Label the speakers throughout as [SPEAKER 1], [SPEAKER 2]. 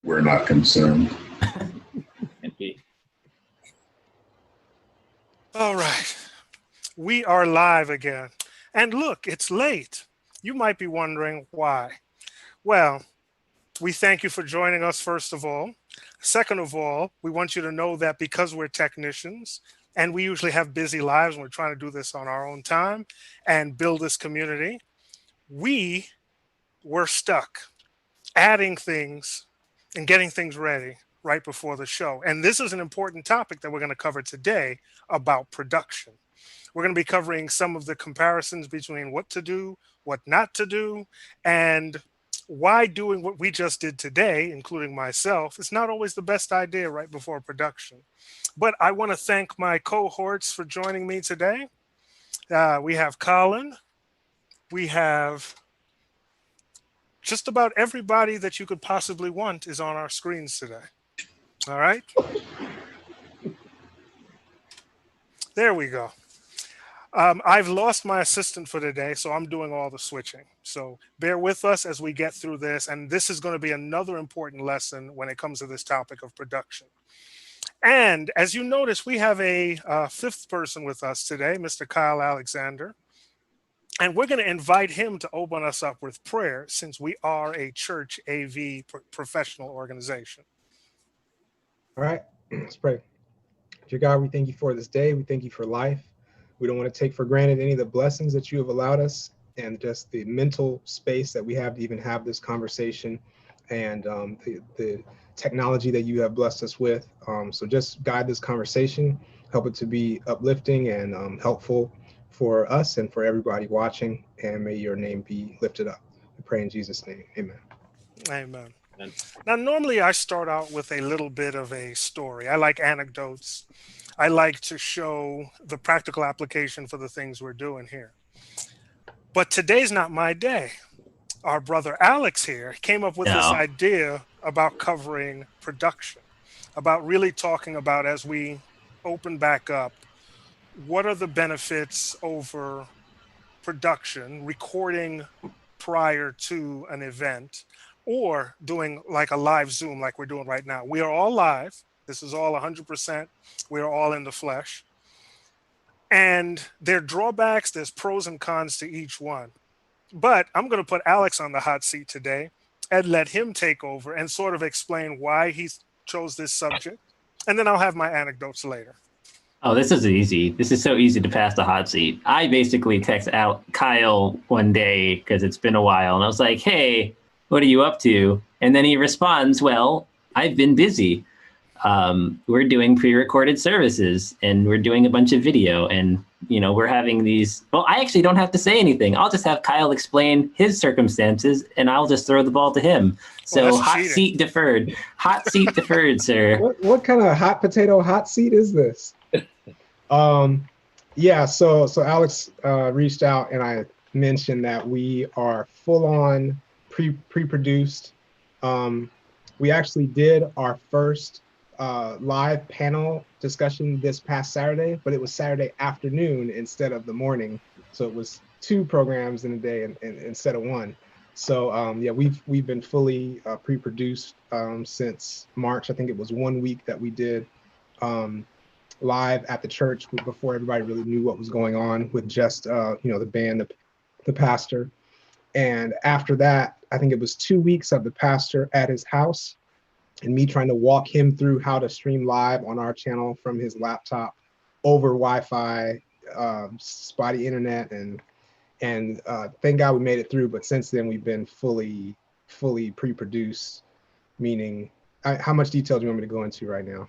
[SPEAKER 1] We're not concerned.
[SPEAKER 2] All right, we are live again. And look, it's late. You might be wondering why. Well, we thank you for joining us, first of all. Second of all, we want you to know that because we're technicians and we usually have busy lives and we're trying to do this on our own time and build this community, we were stuck adding things and getting things ready right before the show. And this is an important topic that we're going to cover today about production. We're going to be covering some of the comparisons between what to do, what not to do, and why doing what we just did today, including myself, is not always the best idea right before production. But I want to thank my cohorts for joining me today. We have Colin. We have just about everybody that you could possibly want is on our screens today. All right. There we go. I've lost my assistant for today, so I'm doing all the switching. So bear with us as we get through this. And this is going to be another important lesson when it comes to this topic of production. And as you notice, we have a fifth person with us today, Mr. Kyle Alexander. And we're going to invite him to open us up with prayer since we are a church AV professional organization.
[SPEAKER 3] All right, let's pray. Dear God, we thank you for this day. We thank you for life. We don't want to take for granted any of the blessings that you have allowed us and just the mental space that we have to even have this conversation and the technology that you have blessed us with. So just guide this conversation, help it to be uplifting and helpful for us and for everybody watching, and may your name be lifted up. We pray in Jesus' name, amen.
[SPEAKER 2] Amen. Now, normally I start out with a little bit of a story. I like anecdotes. I like to show the practical application for the things we're doing here. But today's not my day. Our brother Alex here came up with this idea about covering production, about really talking about, as we open back up, what are the benefits over production, recording prior to an event, or doing like a live Zoom like we're doing right now. We are all live. This is all 100%. We are all in the flesh. And there are drawbacks, there's pros and cons to each one. But I'm going to put Alex on the hot seat today and let him take over and sort of explain why he chose this subject. And then I'll have my anecdotes later.
[SPEAKER 4] Oh, this is easy. This is so easy to pass the hot seat. I basically text out Kyle one day because it's been a while. And I was like, hey, what are you up to? And then he responds, well, I've been busy. We're doing pre-recorded services and we're doing a bunch of video and, you know, we're having these. Well, I actually don't have to say anything. I'll just have Kyle explain his circumstances and I'll just throw the ball to him. So hot seat deferred. Hot seat deferred, sir.
[SPEAKER 3] What kind of hot potato hot seat is this? Yeah, so Alex reached out and I mentioned that we are full on pre-produced. We actually did our first live panel discussion this past Saturday, but it was Saturday afternoon instead of the morning. So it was 2 programs in a day instead of 1. So yeah, we've been fully pre-produced since March. I think it was 1 week that we did live at the church before everybody really knew what was going on with just you know, the band, the pastor. And after that, I think it was 2 weeks of the pastor at his house and me trying to walk him through how to stream live on our channel from his laptop over Wi-Fi, spotty internet, and thank God we made it through. But since then, we've been fully pre-produced, meaning how much detail do you want me to go into right now?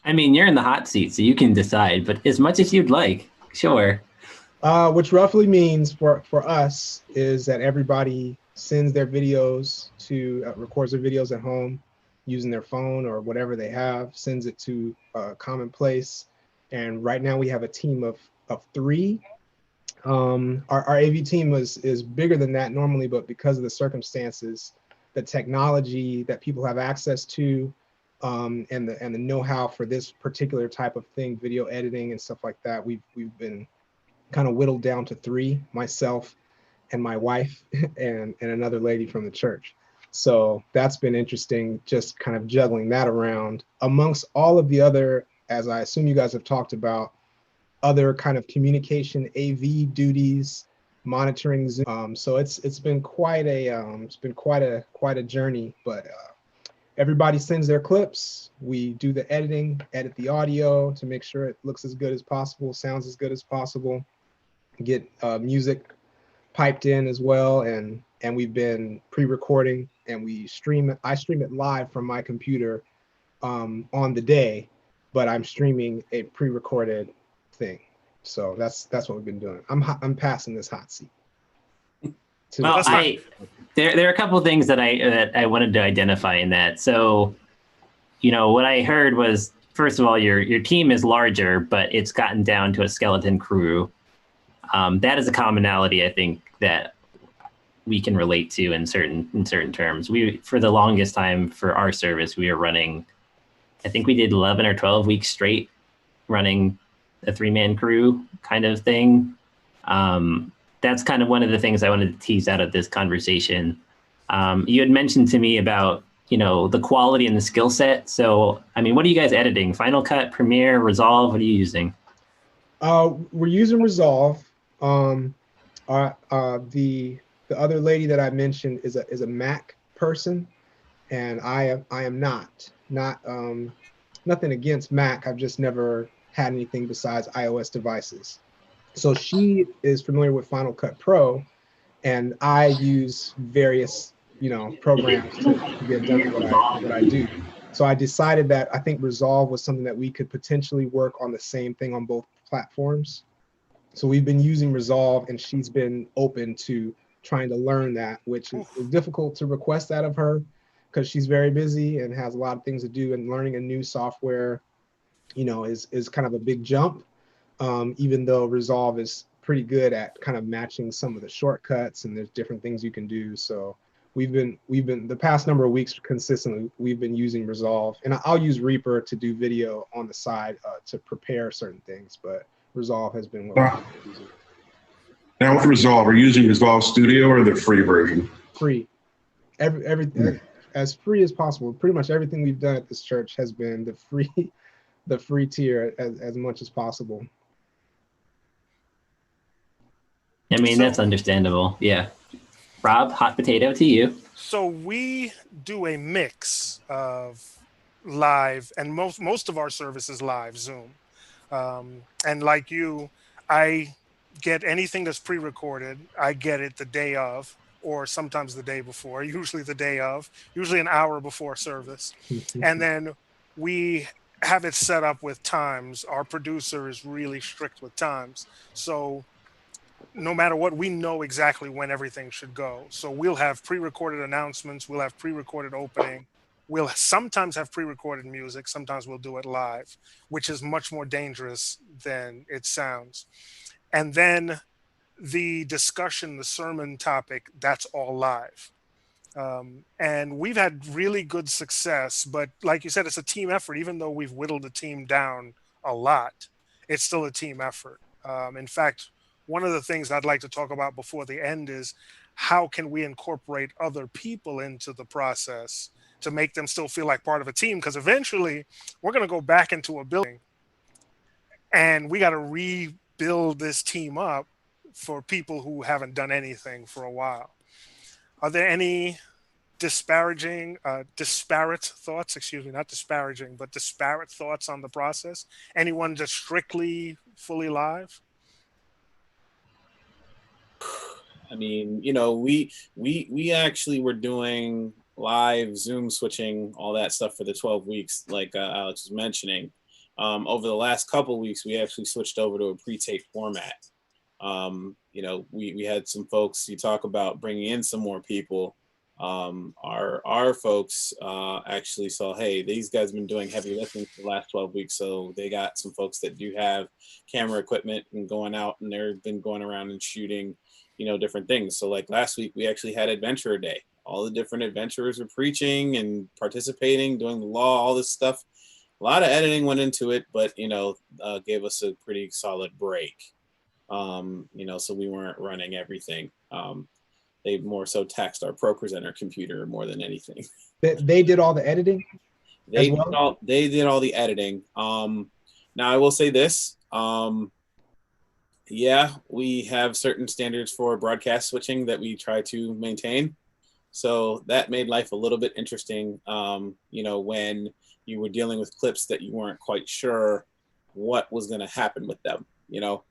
[SPEAKER 4] I mean, you're in the hot seat, so you can decide, but as much as you'd like, sure.
[SPEAKER 3] Which roughly means for us is that everybody sends their videos to, records their videos at home using their phone or whatever they have, sends it to a common place. And right now we have a team of 3. Our AV team is bigger than that normally, but because of the circumstances, the technology that people have access to, and the know-how for this particular type of thing, video editing and stuff like that, we've been kind of whittled down to 3, myself and my wife and another lady from the church. So that's been interesting, just kind of juggling that around amongst all of the other, as I assume you guys have talked about, other kind of communication AV duties, monitoring Zoom. So it's been quite a journey, but everybody sends their clips. We do the editing, edit the audio to make sure it looks as good as possible, sounds as good as possible, get music piped in as well, and we've been pre-recording, and we stream it. I stream it live from my computer on the day, but I'm streaming a pre-recorded thing. So that's what we've been doing. I'm passing this hot seat.
[SPEAKER 4] Well, there are a couple of things that I wanted to identify in that. So, what I heard was, first of all, your team is larger, but it's gotten down to a skeleton crew. That is a commonality, I think, that we can relate to in certain terms. We, for the longest time for our service, we were running, I think we did 11 or 12 weeks straight running a 3-man crew kind of thing. That's kind of one of the things I wanted to tease out of this conversation. You had mentioned to me about, the quality and the skill set. So, I mean, what are you guys editing? Final Cut, Premiere, Resolve? What are you using?
[SPEAKER 3] We're using Resolve. The other lady that I mentioned is a Mac person, and I am not nothing against Mac. I've just never had anything besides iOS devices. So she is familiar with Final Cut Pro, and I use various programs to get done what I do. So I decided that I think Resolve was something that we could potentially work on the same thing on both platforms. So we've been using Resolve, and she's been open to trying to learn that, which is difficult to request out of her because she's very busy and has a lot of things to do, and learning a new software, is kind of a big jump. Even though Resolve is pretty good at kind of matching some of the shortcuts, and there's different things you can do. So we've been the past number of weeks consistently, we've been using Resolve, and I'll use Reaper to do video on the side to prepare certain things, but Resolve has been what we've been using.
[SPEAKER 1] Now with Resolve, are you using Resolve Studio or the free version?
[SPEAKER 3] Free. Everything as free as possible. Pretty much everything we've done at this church has been the free tier as much as possible.
[SPEAKER 4] I mean, that's understandable. Yeah. Rob, hot potato to you.
[SPEAKER 2] So we do a mix of live, and most of our service is live Zoom. And like you, I get anything that's pre-recorded. I get it the day of, or sometimes the day before, usually the day of, usually an hour before service. And then we have it set up with times. Our producer is really strict with times. So no matter what, we know exactly when everything should go. So we'll have pre-recorded announcements. We'll have pre-recorded opening. We'll sometimes have pre-recorded music. Sometimes we'll do it live, which is much more dangerous than it sounds. And then the discussion, the sermon topic, that's all live. And we've had really good success, but like you said, it's a team effort. Even though we've whittled the team down a lot, it's still a team effort. In fact, one of the things I'd like to talk about before the end is how can we incorporate other people into the process to make them still feel like part of a team? Because eventually we're going to go back into a building and we got to rebuild this team up for people who haven't done anything for a while. Are there any disparate thoughts, excuse me, not disparaging, but disparate thoughts on the process? Anyone just strictly fully live?
[SPEAKER 5] I mean, we actually were doing live Zoom switching, all that stuff for the 12 weeks, like Alex was mentioning. Over the last couple of weeks, we actually switched over to a pre-tape format. We had some folks, you talk about bringing in some more people. Our folks actually saw, hey, these guys have been doing heavy lifting for the last 12 weeks. So they got some folks that do have camera equipment and going out, and they've been going around and shooting, different things. So like last week, we actually had Adventurer Day. All the different adventurers were preaching and participating, doing the law, all this stuff. A lot of editing went into it, but, gave us a pretty solid break. So we weren't running everything. They more so text our ProPresenter computer more than anything.
[SPEAKER 3] They did all the editing.
[SPEAKER 5] They did all the editing. Now I will say this. Yeah, we have certain standards for broadcast switching that we try to maintain. So that made life a little bit interesting, you know, when you were dealing with clips that you weren't quite sure what was going to happen with them, you know.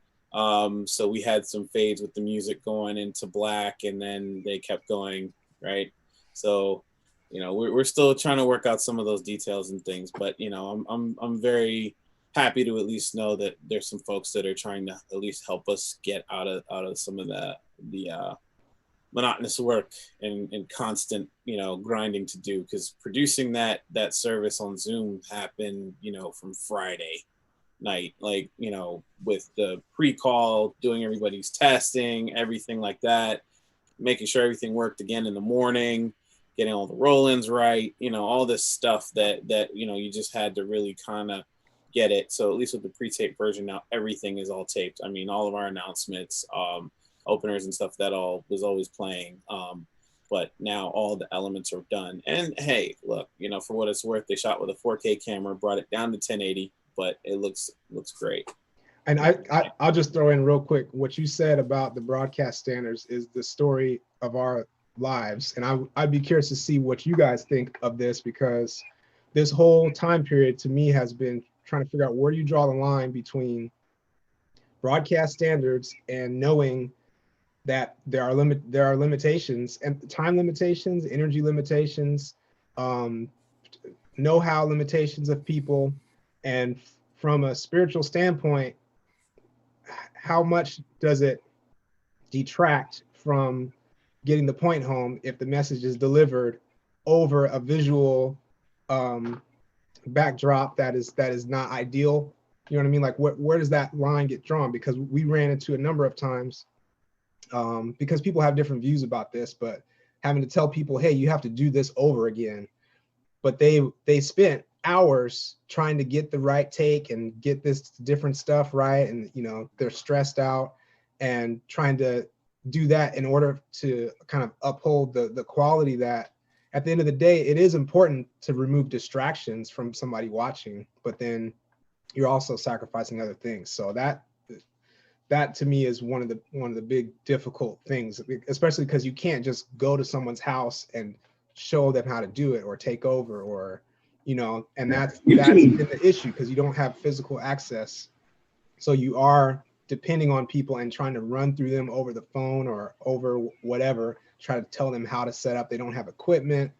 [SPEAKER 5] So we had some fades with the music going into black, and then they kept going, right? So, you know, we're still trying to work out some of those details and things, but, you know, I'm very happy to at least know that there's some folks that are trying to at least help us get out of some of the monotonous work and constant, you know, grinding to do, because producing that service on Zoom happened, you know, from Friday night, like, you know, with the pre-call, doing everybody's testing, everything like that, making sure everything worked again in the morning, getting all the roll-ins right, you know, all this stuff that you know, you just had to really kind of get it. So at least with the pre-tape version now, everything is all taped. I mean, all of our announcements, openers and stuff, that all was always playing. But now all the elements are done. And hey, look, you know, for what it's worth, they shot with a 4K camera, brought it down to 1080, but it looks great.
[SPEAKER 3] And I'll just throw in real quick, what you said about the broadcast standards is the story of our lives. And I'd be curious to see what you guys think of this, because this whole time period to me has been trying to figure out, where do you draw the line between broadcast standards and knowing that there are limitations, and time limitations, energy limitations, know-how limitations of people, and from a spiritual standpoint, how much does it detract from getting the point home if the message is delivered over a visual backdrop that is not ideal? You know what I mean? Like, where does that line get drawn? Because we ran into a number of times, because people have different views about this, but having to tell people, hey, you have to do this over again. But they spent hours trying to get the right take and get this different stuff right. And, you know, they're stressed out and trying to do that in order to kind of uphold the quality that, at the end of the day, it is important to remove distractions from somebody watching, but then you're also sacrificing other things. So that to me is one of the big difficult things, especially because you can't just go to someone's house and show them how to do it or take over, or, you know, and that's been the issue, because you don't have physical access. So you are depending on people and trying to run through them over the phone or over whatever, try to tell them how to set up. They don't have equipment.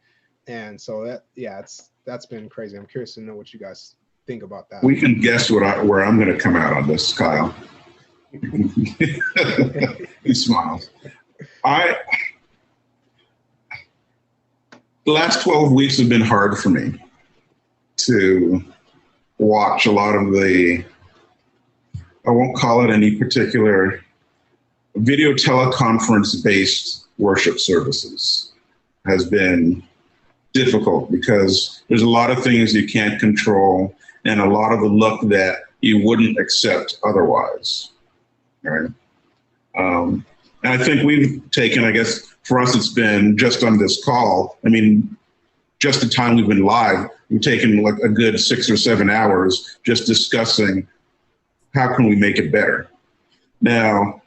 [SPEAKER 3] And so that's been crazy. I'm curious to know what you guys think about that.
[SPEAKER 1] We can guess where I'm going to come out on this, Kyle. He smiles. The last 12 weeks have been hard for me to watch a lot of the, I won't call it any particular, video teleconference based worship services. Has been difficult because there's a lot of things you can't control and a lot of the look that you wouldn't accept otherwise. Right. And I think we've taken, I guess, for us, it's been just on this call. I mean, just the time we've been live, we've taken like a good 6 or 7 hours just discussing how can we make it better. Now,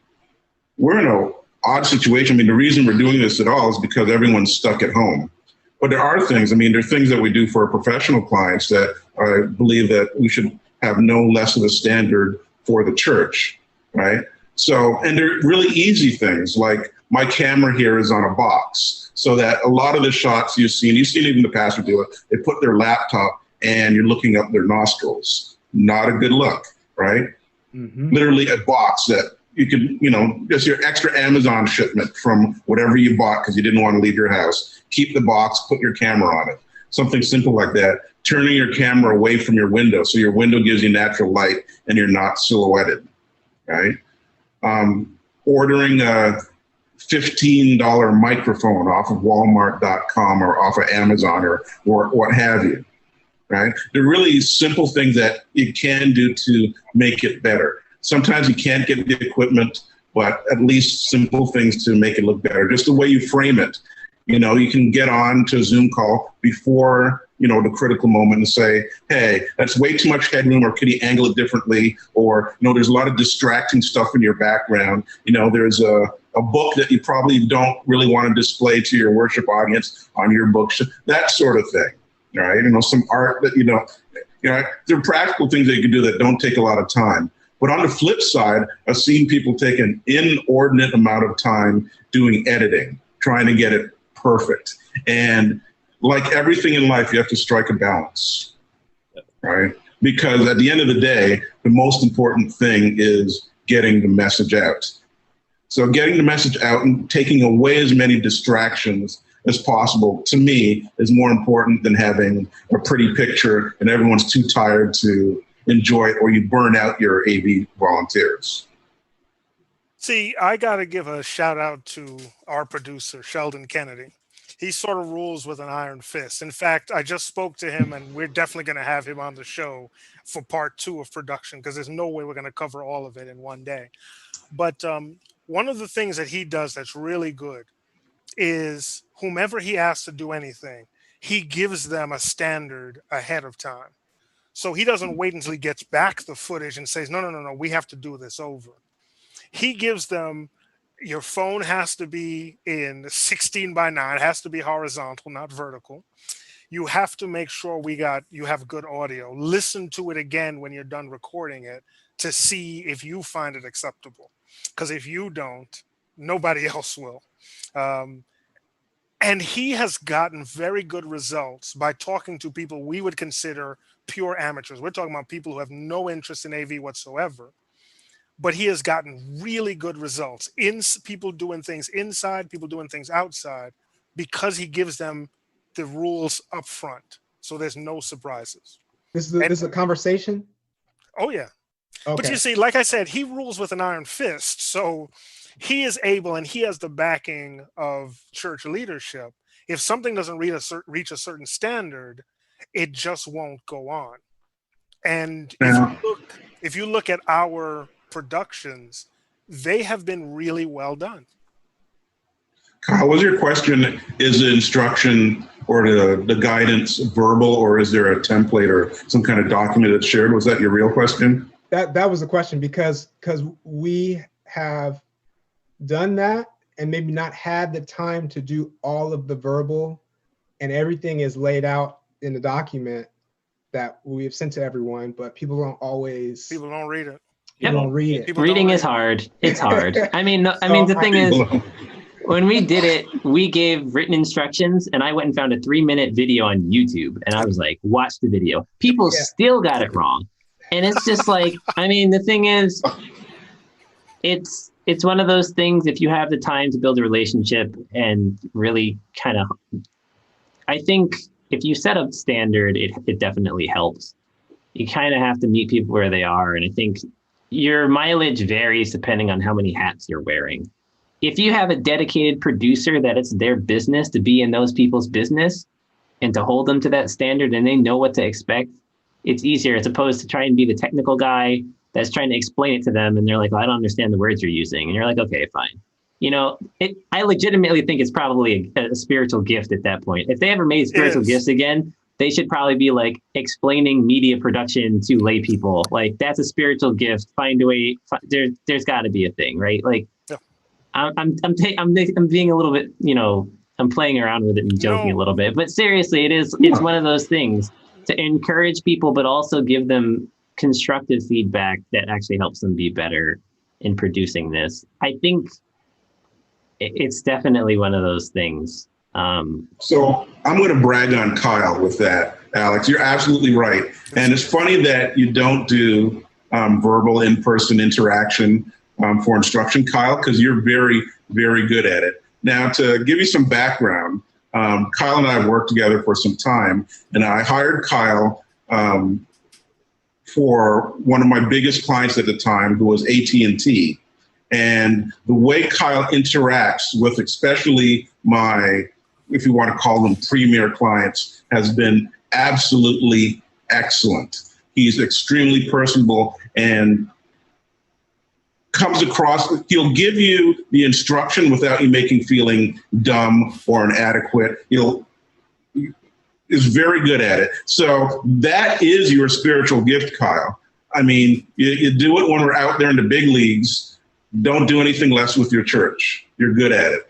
[SPEAKER 1] we're in an odd situation. I mean, the reason we're doing this at all is because everyone's stuck at home. But there are things, I mean, there are things that we do for our professional clients that I believe that we should have no less of a standard for the church, right? So, and they're really easy things, like my camera here is on a box, so that a lot of the shots you've seen even the pastor do it, they put their laptop and you're looking up their nostrils. Not a good look, right? Mm-hmm. Literally a box that you could, you know, just your extra Amazon shipment from whatever you bought because you didn't want to leave your house. Keep the box, put your camera on it. Something simple like that. Turning your camera away from your window so your window gives you natural light and you're not silhouetted, right? Ordering a $15 microphone off of Walmart.com or off of Amazon or what have you, right? They're really simple things that you can do to make it better. Sometimes you can't get the equipment but at least simple things to make it look better. Just the way you frame it. You know, you can get on to a Zoom call before, you know, the critical moment and say, hey, that's way too much headroom, or could you angle it differently? Or, you know, there's a lot of distracting stuff in your background. You know, there's a book that you probably don't really want to display to your worship audience on your bookshelf, that sort of thing, right? You know, some art that, you know, there are practical things that you can do that don't take a lot of time. But on the flip side, I've seen people take an inordinate amount of time doing editing, trying to get it perfect. And like everything in life, you have to strike a balance, right? Because at the end of the day, the most important thing is getting the message out. So getting the message out and taking away as many distractions as possible, to me, is more important than having a pretty picture and everyone's too tired to enjoy it, or you burn out your AV volunteers.
[SPEAKER 2] See, I got to give a shout out to our producer, Sheldon Kennedy. He sort of rules with an iron fist. In fact, I just spoke to him, and we're definitely going to have him on the show for part 2 of production, because there's no way we're going to cover all of it in one day. But one of the things that he does that's really good is whomever he asks to do anything, he gives them a standard ahead of time. So he doesn't wait until he gets back the footage and says, no, we have to do this over. He gives them, your phone has to be in 16:9, it has to be horizontal, not vertical. You have to make sure you have good audio. Listen to it again when you're done recording it to see if you find it acceptable. Because if you don't, nobody else will. And he has gotten very good results by talking to people we would consider pure amateurs. We're talking about people who have no interest in AV whatsoever. But he has gotten really good results in people doing things inside, people doing things outside, because he gives them the rules up front. So there's no surprises.
[SPEAKER 3] This is a conversation?
[SPEAKER 2] Oh, yeah.
[SPEAKER 3] Okay.
[SPEAKER 2] But you see, like I said, he rules with an iron fist. So he is able, and he has the backing of church leadership. If something doesn't reach a certain standard, it just won't go on. And if you look at our productions, they have been really well done.
[SPEAKER 1] Kyle, was your question, is the instruction or the guidance verbal, or is there a template or some kind of document that's shared? Was that your real question?
[SPEAKER 3] That was the question, because we have done that and maybe not had the time to do all of the verbal, and everything is laid out in the document that we have sent to everyone, but people don't read it.
[SPEAKER 4] Reading is hard. It's hard. The thing is, when we did it, we gave written instructions, and I went and found a 3-minute video on YouTube, and I was like, watch the video. People still got it wrong. And it's just like, the thing is, it's one of those things, if you have the time to build a relationship and really kind of, I think if you set a standard, it definitely helps. You kind of have to meet people where they are. And I think your mileage varies depending on how many hats you're wearing. If you have a dedicated producer that it's their business to be in those people's business and to hold them to that standard, and they know what to expect, it's easier, as opposed to trying to be the technical guy that's trying to explain it to them. And they're like, well, I don't understand the words you're using. And you're like, okay, fine. I legitimately think it's probably a spiritual gift at that point. If they ever made spiritual gifts again, they should probably be like explaining media production to lay people. Like, that's a spiritual gift. Find a way. There's got to be a thing, right? Like, yeah. I'm being a little bit, I'm playing around with it and joking a little bit, but seriously, it's one of those things to encourage people, but also give them constructive feedback that actually helps them be better in producing this. I think it's definitely one of those things.
[SPEAKER 1] So I'm going to brag on Kyle with that, Alex. You're absolutely right. And it's funny that you don't do verbal in-person interaction for instruction, Kyle, because you're very, very good at it. Now, to give you some background, Kyle and I have worked together for some time, and I hired Kyle for one of my biggest clients at the time, who was AT&T. And the way Kyle interacts with especially my, if you want to call them premier clients, has been absolutely excellent. He's extremely personable, and comes across, he'll give you the instruction without you making feeling dumb or inadequate. Is very good at it. So that is your spiritual gift, Kyle. I mean, you do it when we're out there in the big leagues. Don't do anything less with your church. You're good at it.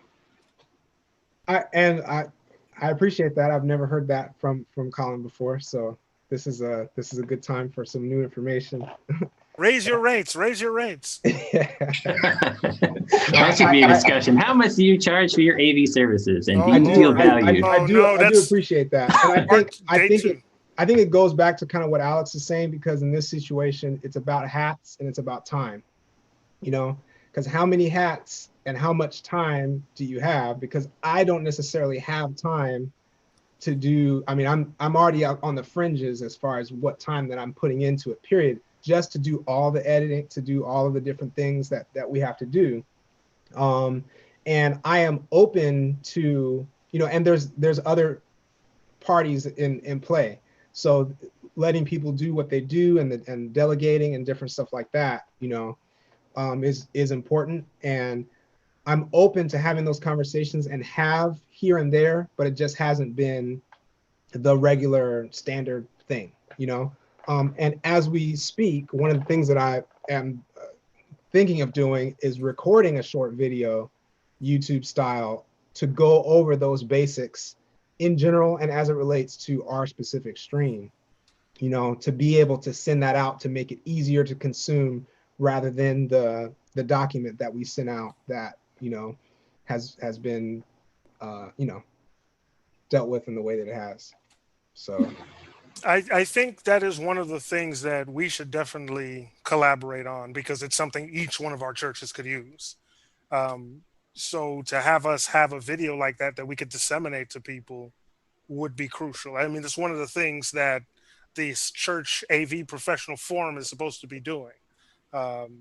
[SPEAKER 3] I appreciate that. I've never heard that from Colin before. So this is a good time for some new information.
[SPEAKER 2] Raise your rates. Raise your rates.
[SPEAKER 4] That should be a discussion. How much do you charge for your AV services, and do you feel valued?
[SPEAKER 3] I do appreciate that, and I think it goes back to kind of what Alex is saying, because in this situation, it's about hats and it's about time. Because how many hats and how much time do you have? Because I don't necessarily have time to do. I mean, I'm already out on the fringes as far as what time that I'm putting into it. Period. Just to do all the editing, to do all of the different things that we have to do. And I am open to, and there's other parties in play. So letting people do what they do and delegating and different stuff like that, is important. And I'm open to having those conversations and have here and there, but it just hasn't been the regular standard thing, And as we speak, one of the things that I am thinking of doing is recording a short video, YouTube style, to go over those basics in general and as it relates to our specific stream, to be able to send that out to make it easier to consume rather than the document that we sent out that, has been, dealt with in the way that it has. So.
[SPEAKER 2] I think that is one of the things that we should definitely collaborate on, because it's something each one of our churches could use. So to have us have a video like that we could disseminate to people would be crucial. I mean, it's one of the things that this church AV professional forum is supposed to be doing.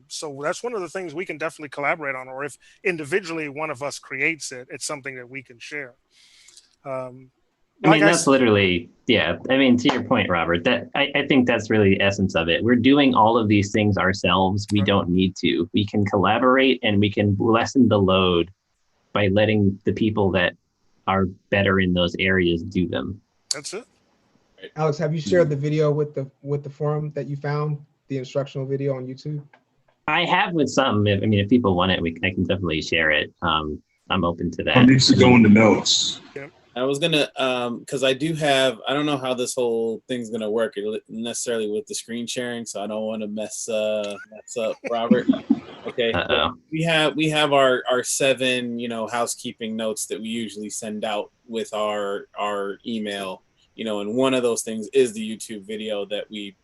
[SPEAKER 2] So that's one of the things we can definitely collaborate on, or if individually one of us creates it, it's something that we can share.
[SPEAKER 4] That's literally, yeah. I mean, to your point, Robert, that I think that's really the essence of it. We're doing all of these things ourselves. We don't need to. We can collaborate and we can lessen the load by letting the people that are better in those areas do them.
[SPEAKER 2] That's it.
[SPEAKER 3] Alex, have you shared the video with the forum that you found, the instructional video on YouTube?
[SPEAKER 4] I have with some. If people want it, I can definitely share it. I'm open to that.
[SPEAKER 1] It needs to go into notes.
[SPEAKER 2] Yep.
[SPEAKER 5] I was gonna, because I don't know how this whole thing's gonna work necessarily with the screen sharing, so I don't want to mess up Robert. Okay. We have our 7 housekeeping notes that we usually send out with our email, and one of those things is the YouTube video that we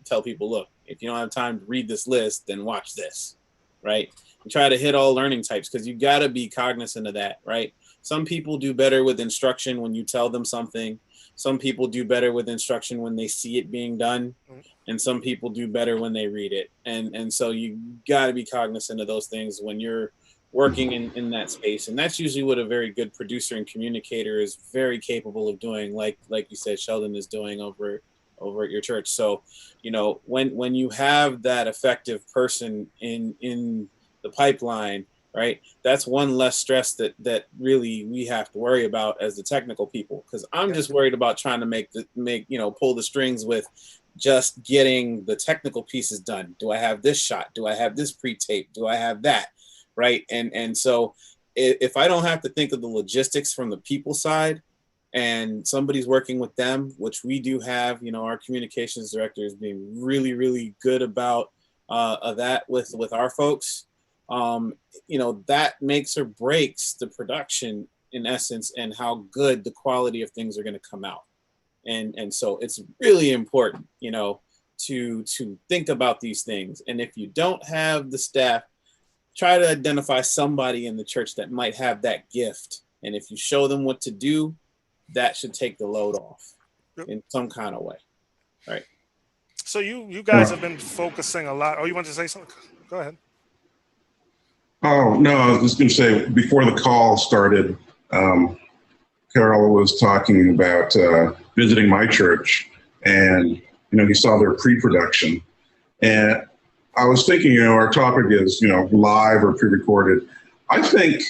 [SPEAKER 5] tell people, look, if you don't have time to read this list, then watch this, right? And try to hit all learning types, because you got to be cognizant of that, right? Some people do better with instruction when you tell them something. Some people do better with instruction when they see it being done. And some people do better when they read it. And so you got to be cognizant of those things when you're working in that space. And that's usually what a very good producer and communicator is very capable of doing, like you said, Sheldon is doing over at your church. So, when you have that effective person in the pipeline, right, that's one less stress that really we have to worry about as the technical people, because I'm just worried about trying to pull the strings with just getting the technical pieces done. Do I have this shot? Do I have this pre-tape? Do I have that? Right. And so if I don't have to think of the logistics from the people side, and somebody's working with them, which we do have, our communications director is being really, really good about that with our folks. That makes or breaks the production in essence, and how good the quality of things are going to come out. And so it's really important, to think about these things. And if you don't have the staff, try to identify somebody in the church that might have that gift. And if you show them what to do, that should take the load off in some kind of way. Right.
[SPEAKER 2] So you guys have been focusing a lot. Oh, you want to say something? Go ahead.
[SPEAKER 1] Oh, no, I was just going to say, before the call started, Carol was talking about visiting my church, and, he saw their pre-production. And I was thinking, our topic is, live or pre-recorded. I think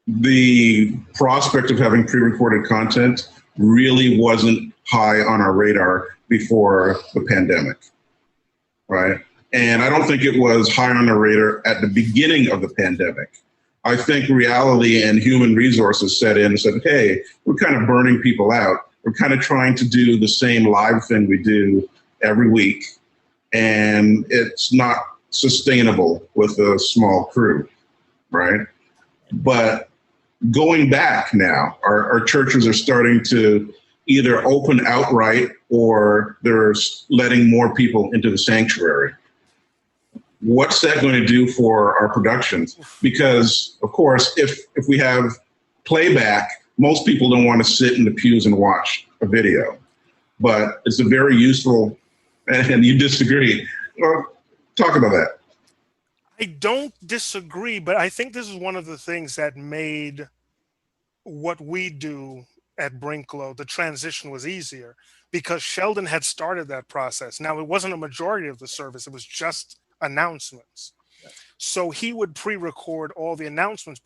[SPEAKER 1] the prospect of having pre-recorded content really wasn't high on our radar before the pandemic, right? And I don't think it was high on the radar at the beginning of the pandemic. I think reality and human resources set in and said, hey, we're kind of burning people out. We're kind of trying to do the same live thing we do every week, and it's not sustainable with a small crew, right? But going back now, our churches are starting to either open outright or they're letting more people into the sanctuary. What's that going to do for our productions? Because, of course, if we have playback, most people don't want to sit in the pews and watch a video. But it's a very useful, and you disagree. Well, talk about that.
[SPEAKER 2] I don't disagree, but I think this is one of the things that made what we do at Brinklow, the transition was easier because Sheldon had started that process. Now, it wasn't a majority of the service. It was just announcements. So he would pre-record all the announcements.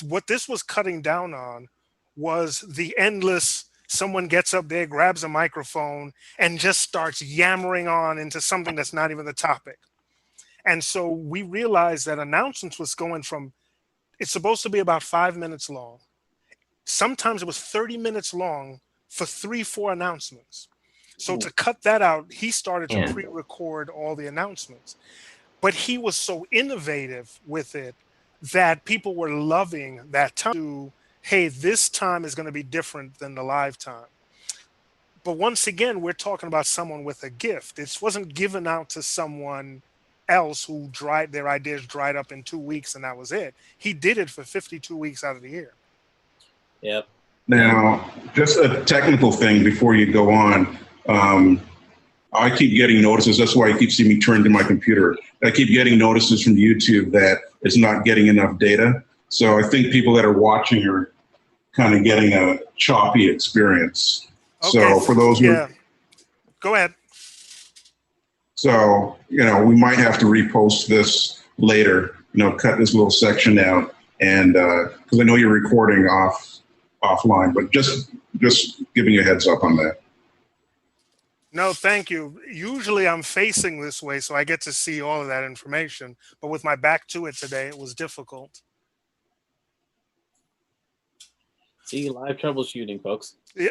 [SPEAKER 2] What this was cutting down on was the endless, someone gets up there, grabs a microphone, and just starts yammering on into something that's not even the topic. And so we realized that announcements was going from, it's supposed to be about 5 minutes long. Sometimes it was 30 minutes long for 3-4 announcements. So to cut that out, he started to pre-record all the announcements. But he was so innovative with it that people were loving that time. Hey, this time is going to be different than the live time. But once again, we're talking about someone with a gift. It wasn't given out to someone else who their ideas dried up in 2 weeks and that was it. He did it for 52 weeks out of the year.
[SPEAKER 5] Yep.
[SPEAKER 1] Now, just a technical thing before you go on. I keep getting notices. That's why you keep seeing me turn to my computer. I keep getting notices from YouTube that it's not getting enough data. So I think people that are watching are kind of getting a choppy experience.
[SPEAKER 2] Okay.
[SPEAKER 1] So for those who,
[SPEAKER 2] go ahead.
[SPEAKER 1] So, we might have to repost this later, cut this little section out. And because I know you're recording offline, but just giving you a heads up on that.
[SPEAKER 2] No, thank you. Usually I'm facing this way, so I get to see all of that information. But with my back to it today, it was difficult.
[SPEAKER 5] See, live troubleshooting, folks.
[SPEAKER 2] Yeah,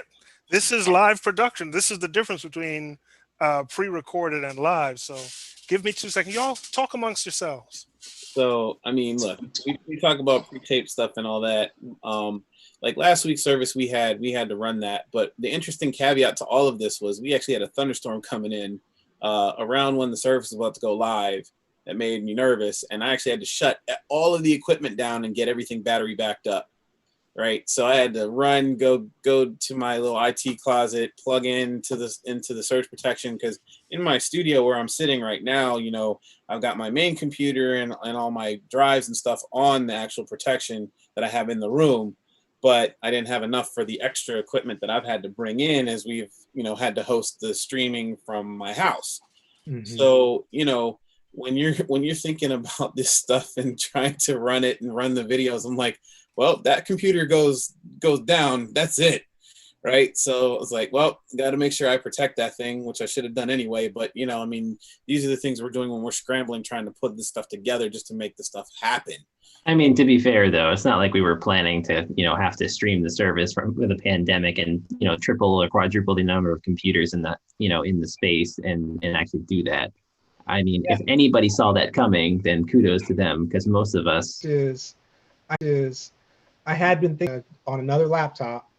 [SPEAKER 2] this is live production. This is the difference between pre-recorded and live. So give me 2 seconds. Y'all talk amongst yourselves.
[SPEAKER 5] So, I mean, look, we talk about pre-tape stuff and all that. Like last week's service, we had to run that. But the interesting caveat to all of this was we actually had a thunderstorm coming in around when the service was about to go live. That made me nervous. And I actually had to shut all of the equipment down and get everything battery backed up. Right. So I had to run, go to my little IT closet, plug into the surge protection, because in my studio where I'm sitting right now, I've got my main computer and all my drives and stuff on the actual protection that I have in the room. But I didn't have enough for the extra equipment that I've had to bring in as we've, had to host the streaming from my house. Mm-hmm. So, when you're thinking about this stuff and trying to run it and run the videos, I'm like, well, that computer goes down. That's it. Right. So I was like, well, got to make sure I protect that thing, which I should have done anyway. But, these are the things we're doing when we're scrambling, trying to put this stuff together just to make the stuff happen.
[SPEAKER 4] I mean, to be fair, though, it's not like we were planning to, have to stream the service with a pandemic and, triple or quadruple the number of computers in the, in the space and actually do that. I mean, if anybody saw that coming, then kudos to them, because most of us
[SPEAKER 3] I had been thinking on another laptop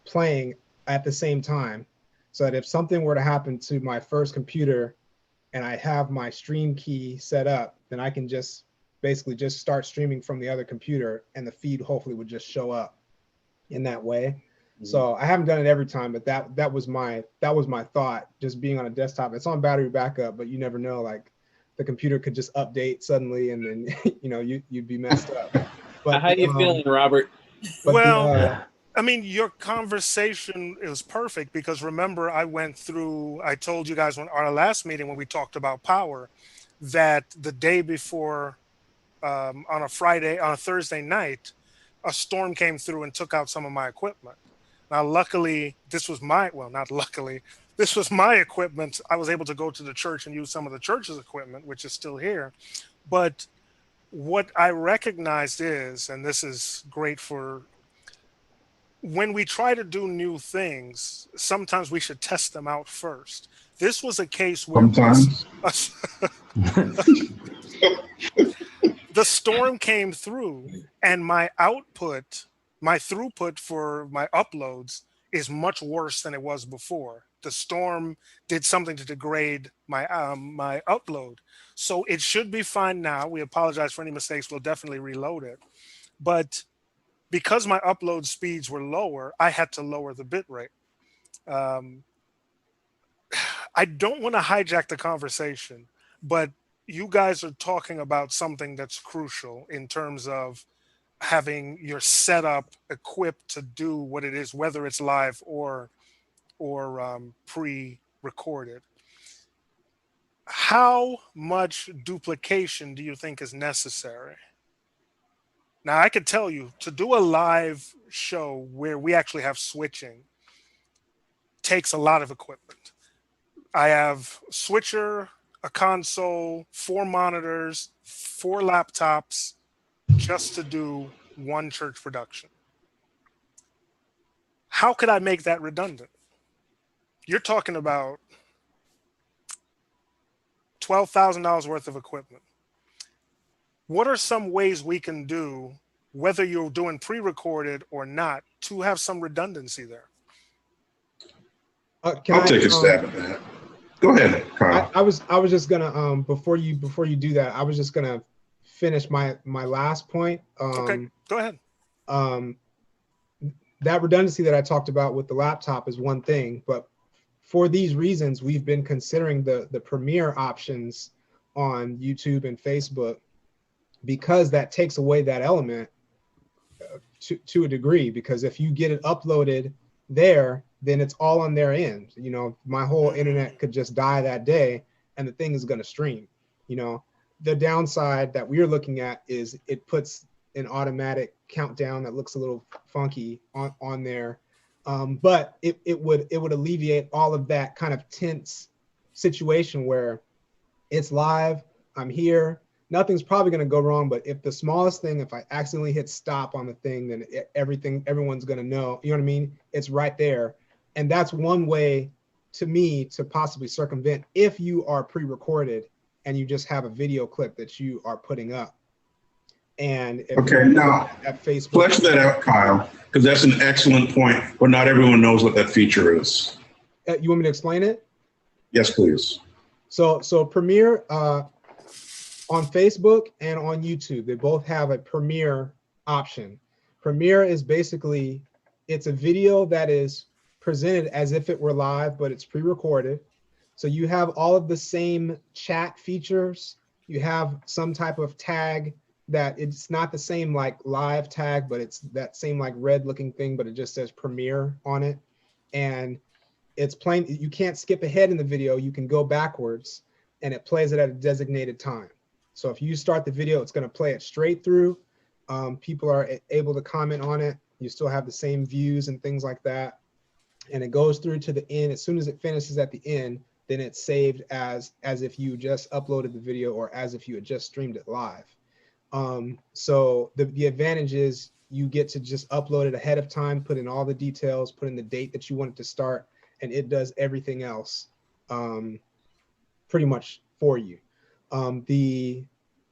[SPEAKER 3] playing at the same time, so that if something were to happen to my first computer and I have my stream key set up, then I can just basically just start streaming from the other computer and the feed hopefully would just show up in that way. Mm-hmm. So I haven't done it every time, but that was my thought, just being on a desktop. It's on battery backup, but you never know, like the computer could just update suddenly and then you'd be messed up. But
[SPEAKER 5] how you feeling, Robert?
[SPEAKER 2] Well, I mean, your conversation is perfect because remember, I told you guys when our last meeting when we talked about power, that the day before, on a Thursday night, a storm came through and took out some of my equipment. Now, luckily, not luckily, this was my equipment. I was able to go to the church and use some of the church's equipment, which is still here. But what I recognized is, and this is great for when we try to do new things, sometimes we should test them out first. This was a case where
[SPEAKER 1] Sometimes.
[SPEAKER 2] the storm came through and my throughput for my uploads is much worse than it was before. The storm did something to degrade my upload. So it should be fine now. We apologize for any mistakes. We'll definitely reload it. But because my upload speeds were lower, I had to lower the bit rate. I don't want to hijack the conversation, but you guys are talking about something that's crucial in terms of having your setup equipped to do what it is, whether it's live or pre-recorded. How much duplication do you think is necessary? Now, I could tell you to do a live show where we actually have switching takes a lot of equipment. I have switcher, a console, 4 monitors, 4 laptops just to do one church production. How could I make that redundant? You're talking about $12,000 worth of equipment. What are some ways we can do, whether you're doing pre-recorded or not, to have some redundancy there?
[SPEAKER 1] I'll take a stab at that. Go ahead, Kyle.
[SPEAKER 3] I was just gonna before you do that, I was just gonna finish my last point.
[SPEAKER 2] Okay, go ahead.
[SPEAKER 3] That redundancy that I talked about with the laptop is one thing, but for these reasons, we've been considering the Premiere options on YouTube and Facebook, because that takes away that element to a degree. Because if you get it uploaded there, then it's all on their end. You know, my whole internet could just die that day and the thing is going to stream. You know, the downside that we're looking at is it puts an automatic countdown that looks a little funky on there. But it would alleviate all of that kind of tense situation where it's live, I'm here, nothing's probably going to go wrong. But if the smallest thing, if I accidentally hit stop on the thing, then everyone's going to know, you know what I mean? It's right there. And that's one way to me to possibly circumvent if you are pre-recorded and you just have a video clip that you are putting up. And
[SPEAKER 1] okay, now
[SPEAKER 3] at Facebook,
[SPEAKER 1] flesh that out, Kyle, because that's an excellent point, but not everyone knows what that feature is.
[SPEAKER 3] You want me to explain it?
[SPEAKER 1] Yes, please.
[SPEAKER 3] So Premiere on Facebook and on YouTube, they both have a Premiere option. Premiere is basically, it's a video that is presented as if it were live, but it's pre-recorded. So you have all of the same chat features. You have some type of tag that it's not the same like live tag, but it's that same like red looking thing, but it just says Premiere on it. And it's playing, you can't skip ahead in the video, you can go backwards and it plays it at a designated time. So if you start the video, it's gonna play it straight through. People are able to comment on it. You still have the same views and things like that. And it goes through to the end. As soon as it finishes at the end, then it's saved as if you just uploaded the video or as if you had just streamed it live. So the advantage is you get to just upload it ahead of time, put in all the details, put in the date that you want it to start, and it does everything else pretty much for you. The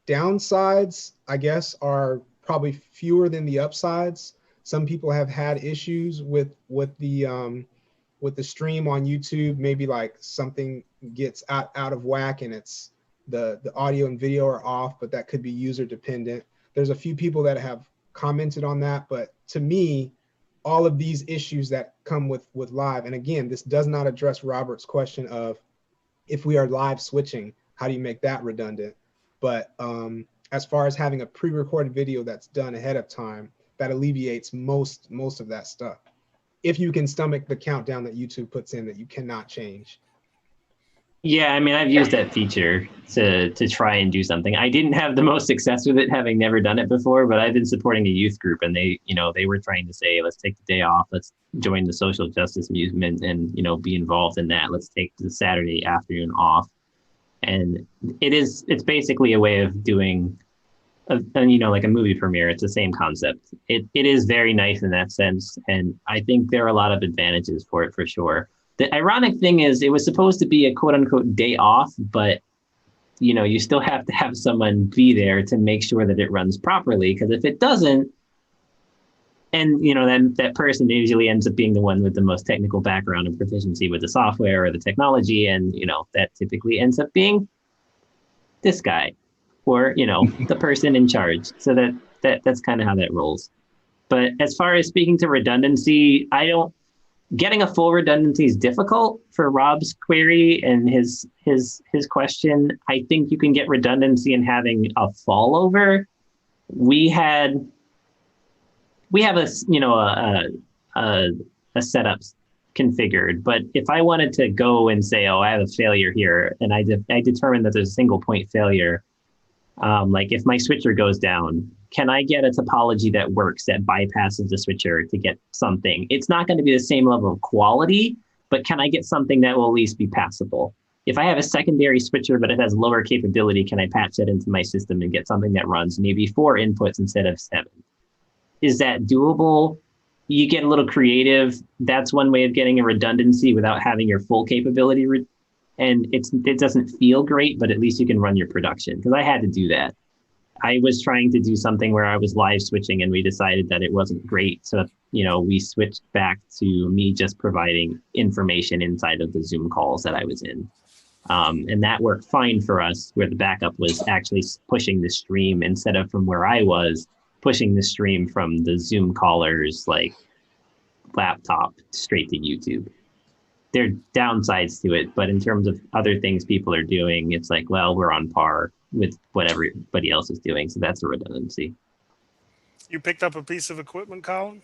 [SPEAKER 3] downsides, I guess, are probably fewer than the upsides. Some people have had issues with the stream on YouTube. Maybe like something gets out of whack and it's the audio and video are off, but that could be user dependent. There's a few people that have commented on that, but to me, all of these issues that come with live, and again, this does not address Robert's question of if we are live switching, how do you make that redundant? But as far as having a pre-recorded video that's done ahead of time, that alleviates most of that stuff. If you can stomach the countdown that YouTube puts in that you cannot change.
[SPEAKER 4] Yeah, I mean, I've used that feature to try and do something. I didn't have the most success with it, having never done it before, but I've been supporting a youth group, and they were trying to say, let's take the day off, let's join the social justice movement, and be involved in that. Let's take the Saturday afternoon off, and it's basically a way of doing like a movie premiere. It's the same concept. It is very nice in that sense, and I think there are a lot of advantages for it for sure. The ironic thing is it was supposed to be a quote unquote day off, but you still have to have someone be there to make sure that it runs properly, because if it doesn't, and then that person usually ends up being the one with the most technical background and proficiency with the software or the technology, and that typically ends up being this guy, or the person in charge. So that's kind of how that rolls. But as far as speaking to redundancy, getting a full redundancy is difficult for Rob's query and his question. I think you can get redundancy in having a fallover. We have a setup configured, but if I wanted to go and say, oh, I have a failure here, and I determined that there's a single point failure, like if my switcher goes down, can I get a topology that works, that bypasses the switcher to get something? It's not going to be the same level of quality, but can I get something that will at least be passable? If I have a secondary switcher, but it has lower capability, can I patch that into my system and get something that runs maybe 4 inputs instead of 7? Is that doable? You get a little creative. That's one way of getting a redundancy without having your full capability. And it doesn't feel great, but at least you can run your production. Because I had to do that. I was trying to do something where I was live switching, and we decided that it wasn't great. So, we switched back to me just providing information inside of the Zoom calls that I was in. And that worked fine for us, where the backup was actually pushing the stream instead of from where I was, pushing the stream from the Zoom caller's laptop straight to YouTube. There are downsides to it, but in terms of other things people are doing, it's like, well, we're on par with what everybody else is doing. So that's a redundancy.
[SPEAKER 2] You picked up a piece of equipment, Colin?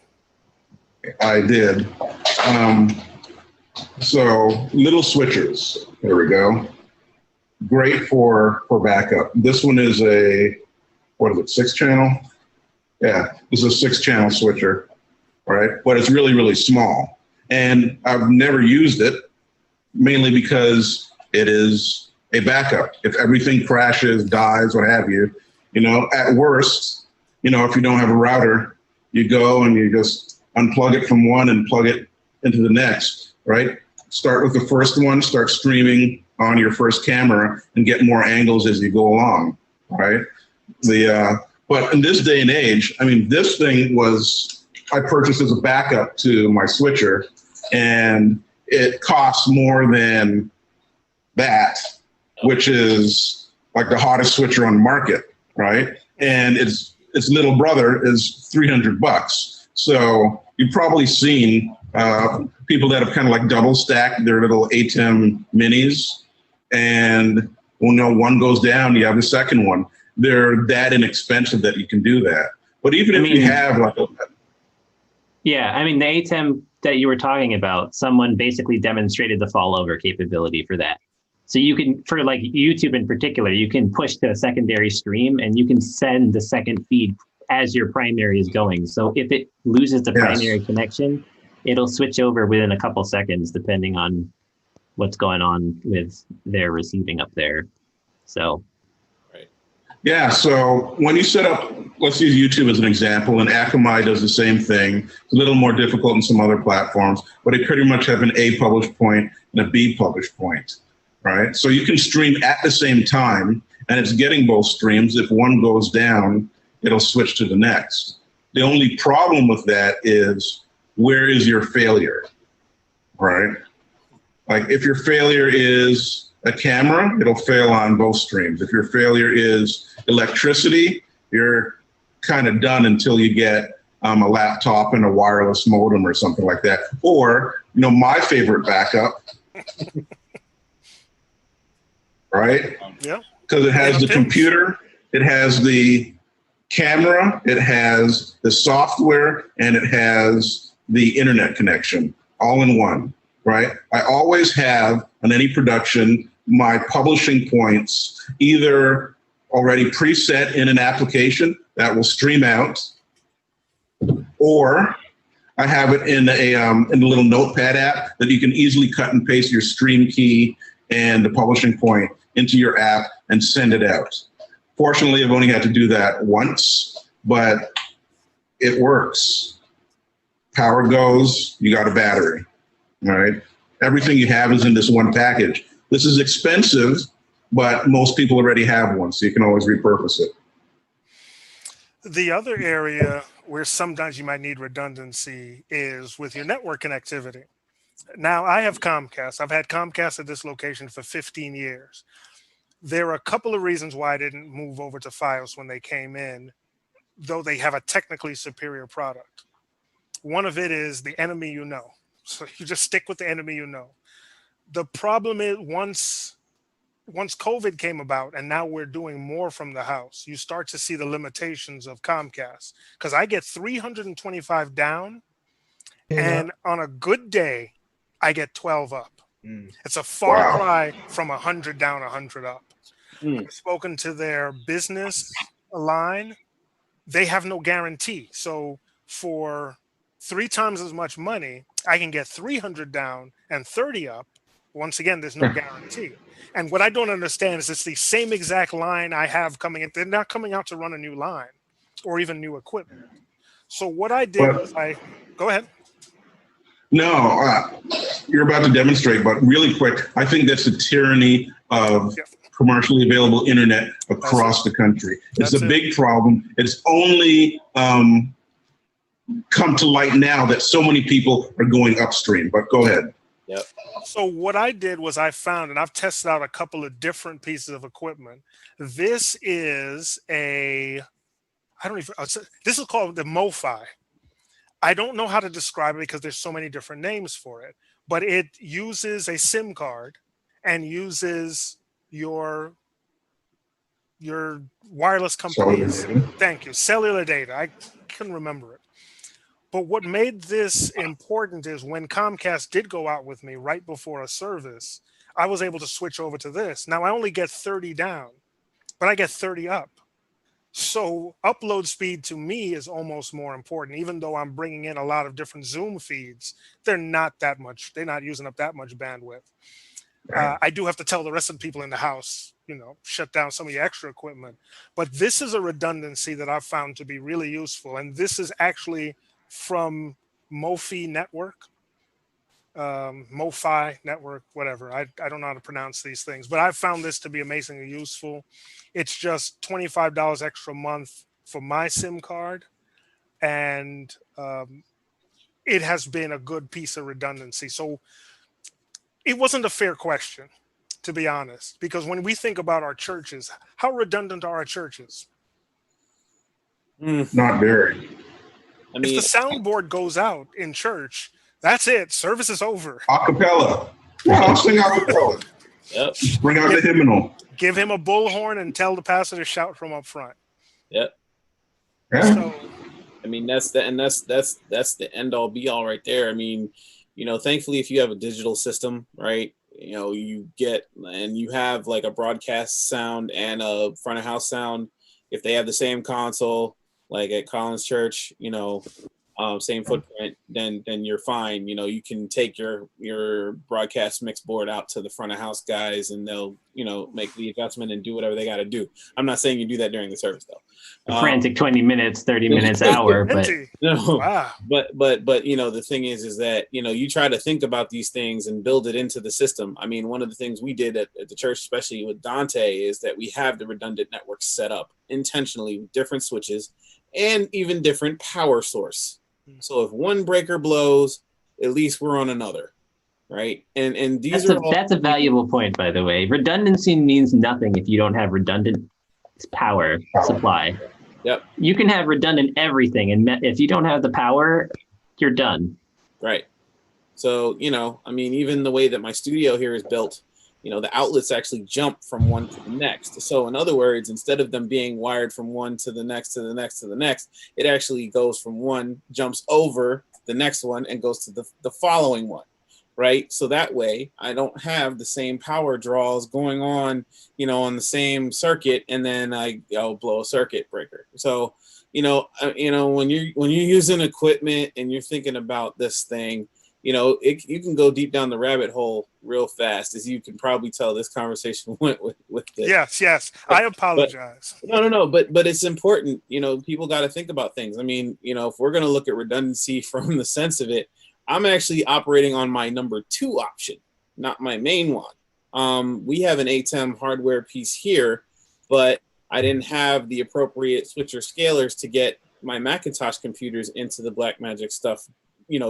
[SPEAKER 1] I did. So little switchers. There we go. Great for backup. This one is a, 6-channel? Yeah, this is a 6-channel switcher, right? But it's really, really small. And I've never used it, mainly because it is a backup. If everything crashes, dies, what have you, at worst, if you don't have a router, you go and you just unplug it from one and plug it into the next, right? Start with the first one, start streaming on your first camera and get more angles as you go along, right? But in this day and age, this thing I purchased as a backup to my switcher, and it costs more than that, which is like the hottest switcher on the market, right? And its little brother is $300. So you've probably seen people that have kind of like double stacked their little ATEM minis, and one goes down, you have the second one. They're that inexpensive that you can do that. But even if you have
[SPEAKER 4] the ATEM that you were talking about, someone basically demonstrated the fallover capability for that. So you can, for like YouTube in particular, you can push to a secondary stream and you can send the second feed as your primary is going. So if it loses the primary connection, it'll switch over within a couple seconds, depending on what's going on with their receiving up there. So.
[SPEAKER 1] Yeah, so when you set up, let's use YouTube as an example, and Akamai does the same thing. It's a little more difficult in some other platforms, but they pretty much have an A published point and a B published point, right? So you can stream at the same time, and it's getting both streams. If one goes down, it'll switch to the next. The only problem with that is, where is your failure, right? Like if your failure is a camera, it'll fail on both streams. If your failure is electricity, you're kind of done until you get a laptop and a wireless modem or something like that. Or, my favorite backup, right?
[SPEAKER 2] Yeah.
[SPEAKER 1] Because it has the computer, it has the camera, it has the software, and it has the internet connection all in one, right? I always have on any production my publishing points either already preset in an application that will stream out, or I have it in a little notepad app that you can easily cut and paste your stream key and the publishing point into your app and send it out. Fortunately, I've only had to do that once, but it works. Power goes, you got a battery, all right? Everything you have is in this one package. This is expensive, but most people already have one, so you can always repurpose it.
[SPEAKER 2] The other area where sometimes you might need redundancy is with your network connectivity. Now, I have Comcast. I've had Comcast at this location for 15 years. There are a couple of reasons why I didn't move over to Fios when they came in, though they have a technically superior product. One of it is the enemy you know. So you just stick with the enemy you know. The problem is once COVID came about and now we're doing more from the house, you start to see the limitations of Comcast. Because I get 325 down, and on a good day, I get 12 up. It's a far cry from 100 down, 100 up. I've spoken to their business line. They have no guarantee. So for 3 times as much money, I can get 300 down and 30 up. Once again, there's no guarantee. And what I don't understand is it's the same exact line I have coming in. They're not coming out to run a new line or even new equipment. So what I did was go ahead.
[SPEAKER 1] No, you're about to demonstrate, but really quick, I think that's the tyranny of commercially available internet across the country. It's a big problem. It's only come to light now that so many people are going upstream, but go ahead.
[SPEAKER 5] Yep.
[SPEAKER 2] So what I did was I found, and I've tested out a couple of different pieces of equipment. This is this is called the MoFi. I don't know how to describe it because there's so many different names for it, but it uses a SIM card and uses your wireless company's, cellular data. I couldn't remember it. But what made this important is when Comcast did go out with me right before a service, I was able to switch over to this. Now I only get 30 down, but I get 30 up. So upload speed to me is almost more important, even though I'm bringing in a lot of different Zoom feeds. They're not using up that much bandwidth. I do have to tell the rest of the people in the house, shut down some of the extra equipment. But this is a redundancy that I've found to be really useful. And this is actually from MoFi Network, MoFi Network, whatever. I don't know how to pronounce these things, but I've found this to be amazingly useful. It's just $25 extra a month for my SIM card, and it has been a good piece of redundancy. So it wasn't a fair question, to be honest, because when we think about our churches, how redundant are our churches?
[SPEAKER 1] Not very.
[SPEAKER 2] I mean, if the soundboard goes out in church, that's it. Service is over.
[SPEAKER 1] Acapella. I'll sing acapella.
[SPEAKER 5] Yep.
[SPEAKER 1] Bring out the hymnal.
[SPEAKER 2] Give him a bullhorn and tell the pastor to shout from up front.
[SPEAKER 5] Yep.
[SPEAKER 1] Yeah.
[SPEAKER 2] So,
[SPEAKER 5] I mean, that's the end all be all right there. I mean, thankfully, if you have a digital system, right, you get and you have like a broadcast sound and a front of house sound. If they have the same console, like at Collins Church, same footprint, then you're fine. You can take your broadcast mix board out to the front of house guys and they'll, make the adjustment and do whatever they got to do. I'm not saying you do that during the service though.
[SPEAKER 4] A frantic 20 minutes, 30 minutes, hour, but
[SPEAKER 2] wow.
[SPEAKER 5] But the thing is that, you try to think about these things and build it into the system. I mean, one of the things we did at the church, especially with Dante, is that we have the redundant network set up intentionally with different switches and even different power source. So if one breaker blows, at least we're on another, right? And that's
[SPEAKER 4] a valuable point, by the way. Redundancy means nothing if you don't have redundant power supply.
[SPEAKER 5] Yep.
[SPEAKER 4] You can have redundant everything, and if you don't have the power, you're done.
[SPEAKER 5] Right. So, I mean, even the way that my studio here is built, the outlets actually jump from one to the next. So in other words, instead of them being wired from one to the next, to the next, to the next, it actually goes from one, jumps over the next one, and goes to the following one, right? So that way I don't have the same power draws going on, on the same circuit, and then I'll blow a circuit breaker. So, when you're using equipment and you're thinking about this thing, you can go deep down the rabbit hole real fast, as you can probably tell this conversation went with this.
[SPEAKER 2] Yes. I apologize.
[SPEAKER 5] No. But it's important. People got to think about things. I mean, if we're going to look at redundancy from the sense of it, I'm actually operating on my number 2 option, not my main one. We have an ATEM hardware piece here, but I didn't have the appropriate switcher scalers to get my Macintosh computers into the Blackmagic stuff,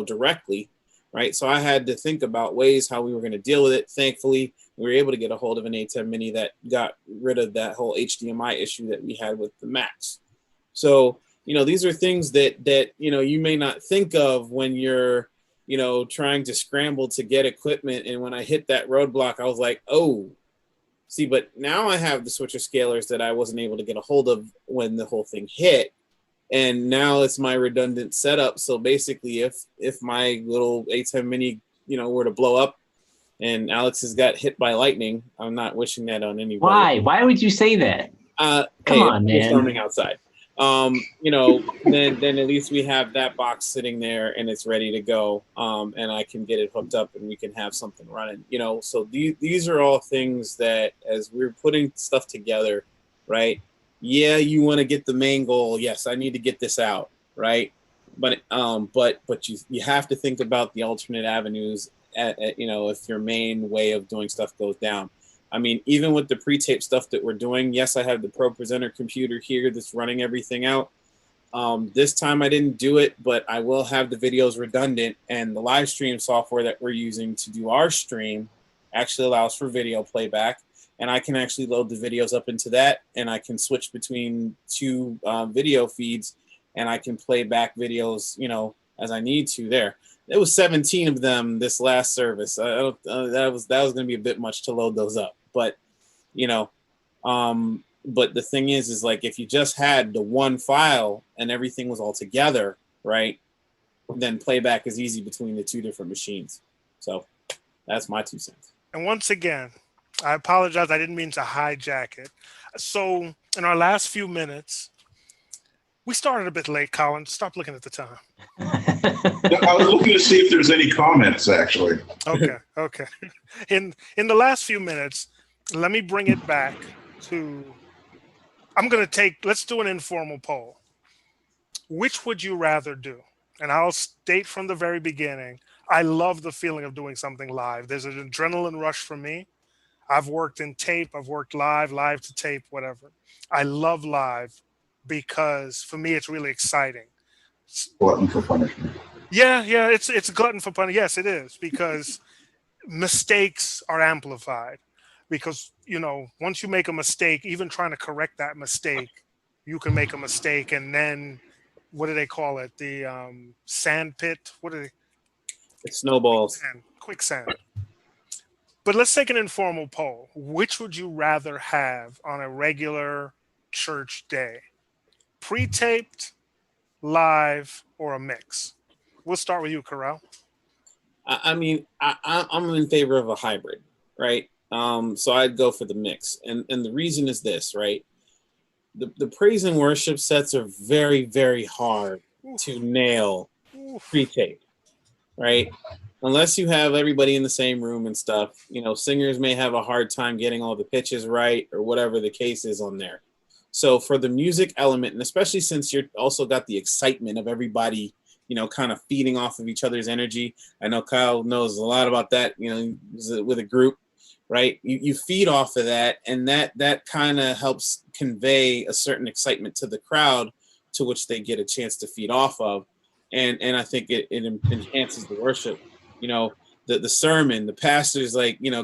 [SPEAKER 5] directly. Right. So I had to think about ways how we were going to deal with it. Thankfully, we were able to get a hold of an ATEM Mini that got rid of that whole HDMI issue that we had with the Macs. So, these are things that you may not think of when you're, trying to scramble to get equipment. And when I hit that roadblock, I was like, oh, see, but now I have the switcher scalers that I wasn't able to get a hold of when the whole thing hit. And now it's my redundant setup. So basically, if my little ATEM Mini, were to blow up, and Alex has got hit by lightning, I'm not wishing that on anybody.
[SPEAKER 4] Why? Why would you say that? Come on, man.
[SPEAKER 5] Storming outside. Then at least we have that box sitting there and it's ready to go. And I can get it hooked up and we can have something running. So these are all things that, as we're putting stuff together, right? Yeah, you want to get the main goal. Yes, I need to get this out, right? But you have to think about the alternate avenues. If your main way of doing stuff goes down. I mean, even with the pre-tape stuff that we're doing, yes, I have the Pro Presenter computer here that's running everything out. This time I didn't do it, but I will have the videos redundant, and the live stream software that we're using to do our stream actually allows for video playback. And I can actually load the videos up into that, and I can switch between 2 video feeds, and I can play back videos, as I need to there. There was 17 of them this last service. That was going to be a bit much to load those up. But, but the thing is like, if you just had the one file and everything was all together, right, then playback is easy between the 2 different machines. So that's my 2 cents.
[SPEAKER 2] And once again, I apologize. I didn't mean to hijack it. So in our last few minutes, we started a bit late, Colin. Stop looking at the time.
[SPEAKER 1] I was looking to see if there's any comments, actually.
[SPEAKER 2] Okay. In the last few minutes, let me bring it back to, let's do an informal poll. Which would you rather do? And I'll state from the very beginning, I love the feeling of doing something live. There's an adrenaline rush for me. I've worked in tape, I've worked live to tape, whatever. I love live because for me, it's really exciting.
[SPEAKER 1] Glutton for punishment.
[SPEAKER 2] Yeah, it's a glutton for punishment. Yes, it is, because mistakes are amplified. Because, once you make a mistake, even trying to correct that mistake, you can make a mistake, and then, what do they call it? The sand pit? What are they?
[SPEAKER 5] It snowballs.
[SPEAKER 2] Quicksand. But let's take an informal poll. Which would you rather have on a regular church day? Pre-taped, live, or a mix? We'll start with you, Carell.
[SPEAKER 5] I mean, I'm in favor of a hybrid, right? So I'd go for the mix. And the reason is this, right? The praise and worship sets are very, very hard to nail pre-tape, right? Unless you have everybody in the same room and stuff, singers may have a hard time getting all the pitches right or whatever the case is on there. So for the music element, and especially since you're also got the excitement of everybody, kind of feeding off of each other's energy. I know Kyle knows a lot about that, with a group, right? You feed off of that, and that kind of helps convey a certain excitement to the crowd, to which they get a chance to feed off of. And I think it enhances the worship. The sermon, the pastor's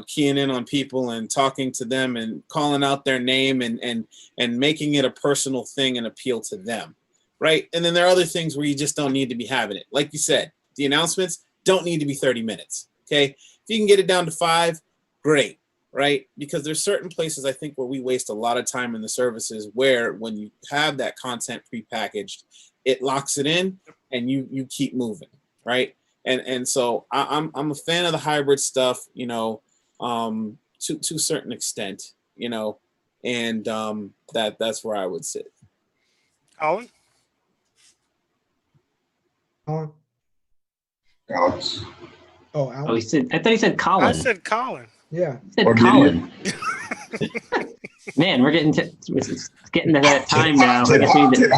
[SPEAKER 5] keying in on people and talking to them and calling out their name and making it a personal thing and appeal to them, right? And then there are other things where you just don't need to be having it. Like you said, the announcements don't need to be 30 minutes, okay? If you can get it down to 5, great. right? Because there's certain places I think where we waste a lot of time in the services where when you have that content prepackaged, it locks it in and you keep moving, right? And so I'm a fan of the hybrid stuff, you know, to a certain extent, you know, and that's where I would sit.
[SPEAKER 2] Colin?
[SPEAKER 3] Colin?
[SPEAKER 1] Alex.
[SPEAKER 3] Oh,
[SPEAKER 4] Oh,
[SPEAKER 3] Alex.
[SPEAKER 4] I thought he said Colin.
[SPEAKER 2] I said Colin.
[SPEAKER 3] Yeah.
[SPEAKER 4] He said
[SPEAKER 1] Or did you?
[SPEAKER 4] Colin. Man, we're getting to that time now. I guess we need to.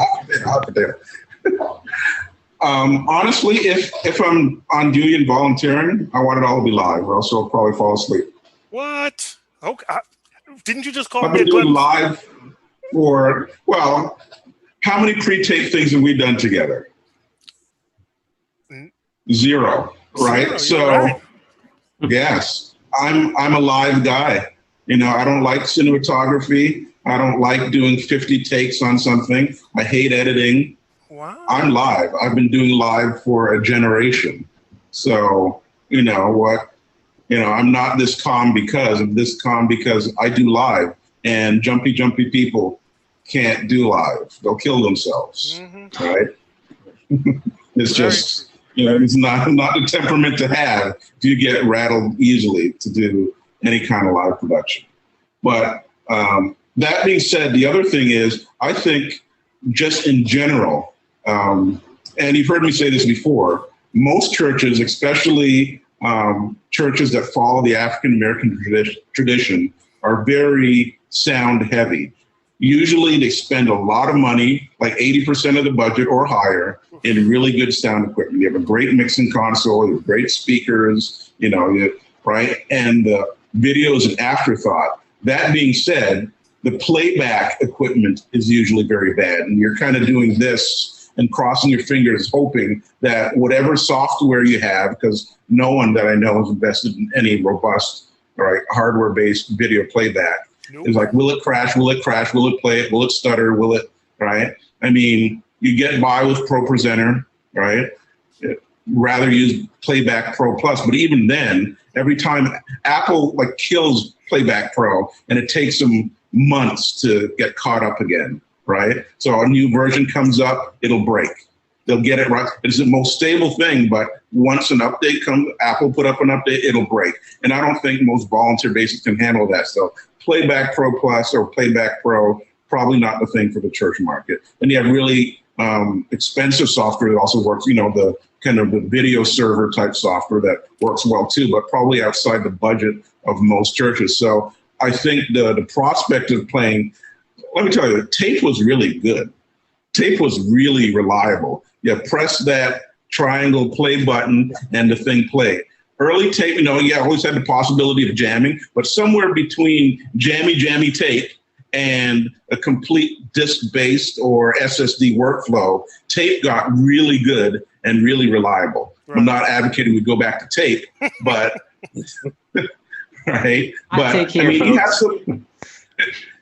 [SPEAKER 1] Honestly, if I'm on duty and volunteering, I want it all to be live, or else I'll probably fall asleep.
[SPEAKER 2] What? Okay. Didn't you just call
[SPEAKER 1] I've
[SPEAKER 2] me a
[SPEAKER 1] been doing
[SPEAKER 2] glimpse?
[SPEAKER 1] live for, well, how many pre-tape things have we done together? Zero, right?
[SPEAKER 2] Zero, you're right.
[SPEAKER 1] Yes, I'm a live guy. You know, I don't like cinematography. I don't like doing 50 takes on something. I hate editing.
[SPEAKER 2] Wow.
[SPEAKER 1] I'm live. I've been doing live for a generation. So, you know what? You know, I'm not this calm because I'm this calm because I do live, and jumpy people can't do live. They'll kill themselves, right? It's
[SPEAKER 2] Very
[SPEAKER 1] just, you know, it's not the temperament to have if you get rattled easily to do any kind of live production. But that being said, the other thing is, I think just in general, and you've heard me say this before, most churches, especially churches that follow the African-American tradition, are very sound heavy. Usually they spend a lot of money, like 80% of the budget or higher, in really good sound equipment. You have a great mixing console, you have great speakers, you know, right? And the video is an afterthought. That being said, the playback equipment is usually very bad. And you're kind of doing this and crossing your fingers, hoping that whatever software you have, because no one that I know has invested in any robust, right, hardware-based video playback.
[SPEAKER 2] Nope.
[SPEAKER 1] It's like, will it crash? Will it crash? Will it play it? Will it stutter? Will it, right? I mean, you get by with Pro Presenter, right? Rather use Playback Pro Plus, but even then, every time Apple like kills Playback Pro, and it takes them months to get caught up again, right? So a new version comes up, it'll break. They'll get it right. It's the most stable thing, but once an update comes, Apple put up an update, it'll break. And I don't think most volunteer bases can handle that. So Playback Pro Plus or Playback Pro, probably not the thing for the church market. And you have really expensive software that also works, you know, the kind of the video server type software that works well too, but probably outside the budget of most churches. So I think the prospect of playing, let me tell you, tape was really good. Tape was really reliable. You press that triangle play button and the thing played. Early tape, you know, yeah, always had the possibility of jamming, but somewhere between jammy tape and a complete disk-based or SSD workflow, tape got really good and really reliable. Right. I'm not advocating we go back to tape, but right. But I mean,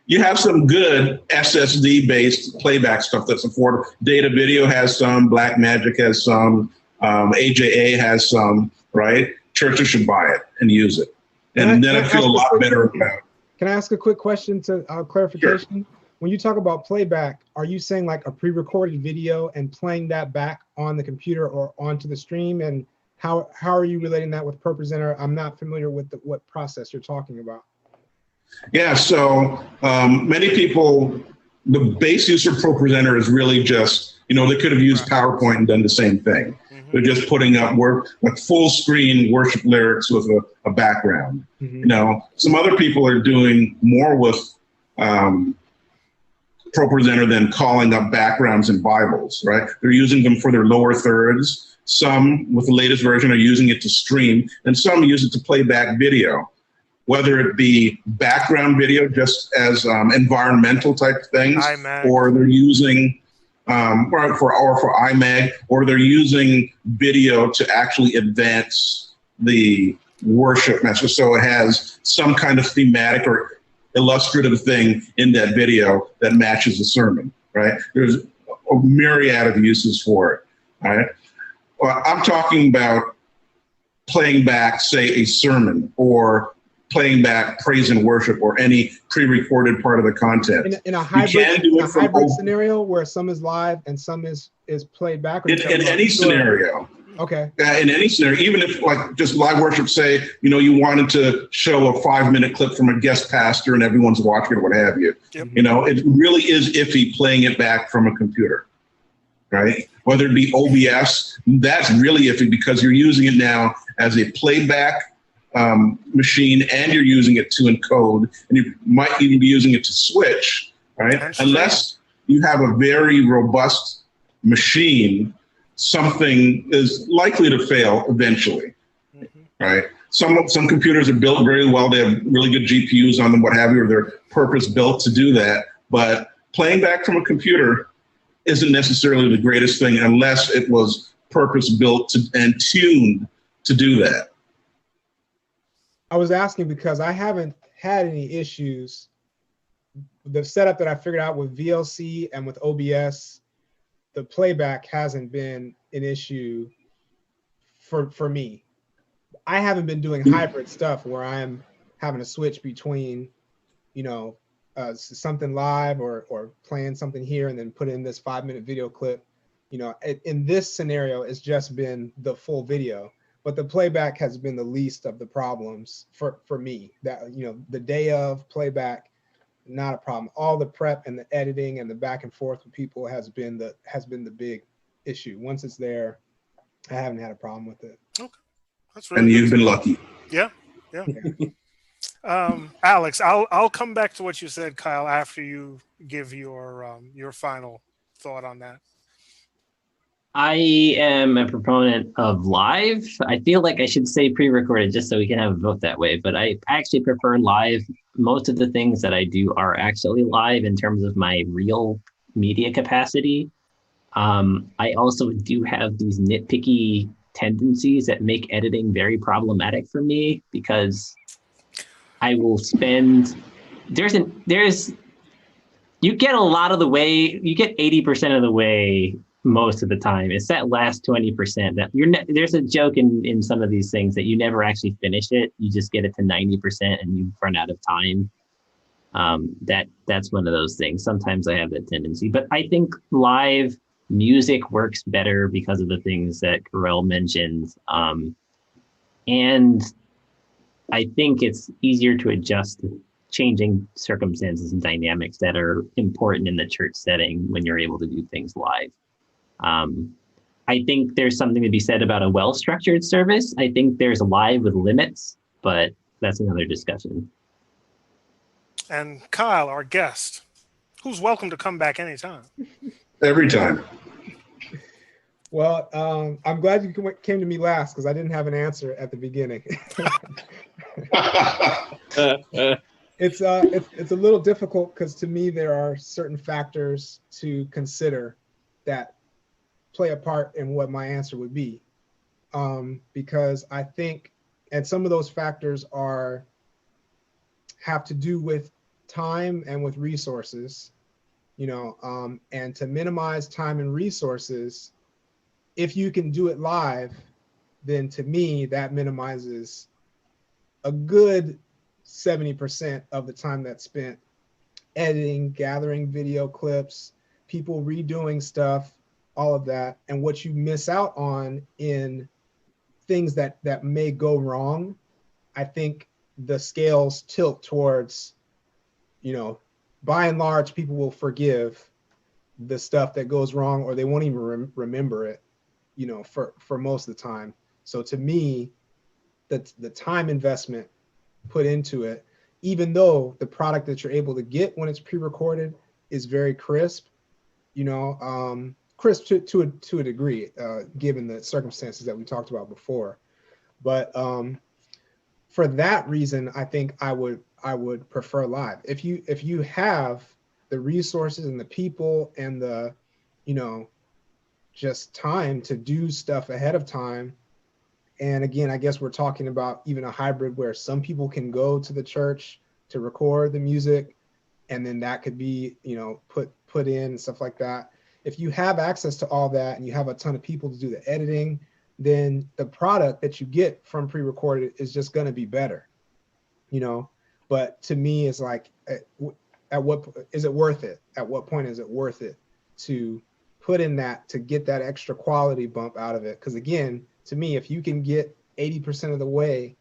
[SPEAKER 1] you have some good SSD-based playback stuff that's affordable. Data Video has some, Blackmagic has some, AJA has some, right? Churches should buy it and use it. And then I feel a lot better about it.
[SPEAKER 3] Can I ask a quick question to clarification? Sure. When you talk about playback, are you saying like a pre-recorded video and playing that back on the computer or onto the stream? And how are you relating that with Pro Presenter? I'm not familiar with what process you're talking about.
[SPEAKER 1] Yeah, so many people, the base use of Pro Presenter is really just, you know, they could have used PowerPoint and done the same thing. They're just putting up like full screen worship lyrics with a background. You know, some other people are doing more with Pro Presenter than calling up backgrounds in Bibles, right? They're using them for their lower thirds. Some, with the latest version, are using it to stream, and some use it to play back video, whether it be background video just as environmental type things, or they're using for iMag, or they're using video to actually advance the worship message. So it has some kind of thematic or illustrative thing in that video that matches the sermon, right? There's a myriad of uses for it, right? Well, I'm talking about playing back, say, a sermon or playing back praise and worship or any pre-recorded part of the content.
[SPEAKER 3] In a hybrid, scenario where some is live and some is played back? Or
[SPEAKER 1] in any scenario.
[SPEAKER 3] Okay.
[SPEAKER 1] In any scenario, even if like just live worship, say, you wanted to show a 5-minute clip from a guest pastor and everyone's watching it, what have you.
[SPEAKER 2] Yep.
[SPEAKER 1] It really is iffy playing it back from a computer, right? Whether it be OBS, that's really iffy because you're using it now as a playback machine and you're using it to encode, and you might even be using it to switch, right? Unless you have a very robust machine, something is likely to fail eventually, right? Some computers are built very well. They have really good GPUs on them, what have you, or they're purpose built to do that. But playing back from a computer isn't necessarily the greatest thing unless it was purpose built and tuned to do that.
[SPEAKER 3] I was asking because I haven't had any issues. The setup that I figured out with VLC and with OBS, the playback hasn't been an issue for me. I haven't been doing hybrid stuff where I'm having to switch between, something live or playing something here and then put in this 5-minute video clip. In this scenario, it's just been the full video, but the playback has been the least of the problems for me. That, the day of playback, not a problem. All the prep and the editing and the back and forth with people has been the big issue. Once it's there, I haven't had a problem with it.
[SPEAKER 2] Okay, that's really
[SPEAKER 1] and
[SPEAKER 2] good.
[SPEAKER 1] you've been lucky.
[SPEAKER 2] Yeah. Alex, I'll come back to what you said, Kyle, after you give your final thought on that.
[SPEAKER 4] I am a proponent of live. I feel like I should say pre-recorded just so we can have a vote that way, but I actually prefer live. Most of the things that I do are actually live in terms of my real media capacity. I also do have these nitpicky tendencies that make editing very problematic for me because I will spend, you get a lot of the way, you get 80% of the way most of the time. It's that last 20% that there's a joke in some of these things that you never actually finish it. You just get it to 90% and you run out of time. That's one of those things. Sometimes I have that tendency, but I think live music works better because of the things that Karel mentioned. And I think it's easier to adjust to changing circumstances and dynamics that are important in the church setting when you're able to do things live. I think there's something to be said about a well-structured service. I think there's live with limits, but that's another discussion.
[SPEAKER 2] And Kyle, our guest, who's welcome to come back anytime.
[SPEAKER 1] Every time.
[SPEAKER 3] Well, I'm glad you came to me last because I didn't have an answer at the beginning. It's a little difficult because to me there are certain factors to consider that play a part in what my answer would be, because I think, and some of those factors have to do with time and with resources, and to minimize time and resources, if you can do it live, then to me that minimizes a good 70% of the time that's spent editing, gathering video clips, people redoing stuff, all of that. And what you miss out on in things that may go wrong, I think the scales tilt towards, by and large, people will forgive the stuff that goes wrong, or they won't even remember it, for most of the time. So to me, the time investment put into it, even though the product that you're able to get when it's pre-recorded is very crisp, crisp to a degree, given the circumstances that we talked about before. But for that reason, I think I would prefer live. If you have the resources and the people and the, just time to do stuff ahead of time. And again, I guess we're talking about even a hybrid where some people can go to the church to record the music, and then that could be, put in and stuff like that. If you have access to all that and you have a ton of people to do the editing, then the product that you get from pre-recorded is just going to be better. you know. But to me, it's like, at what is it worth it? At what point is it worth it to put in that, to get that extra quality bump out of it? Because again, to me, if you can get 80% of the way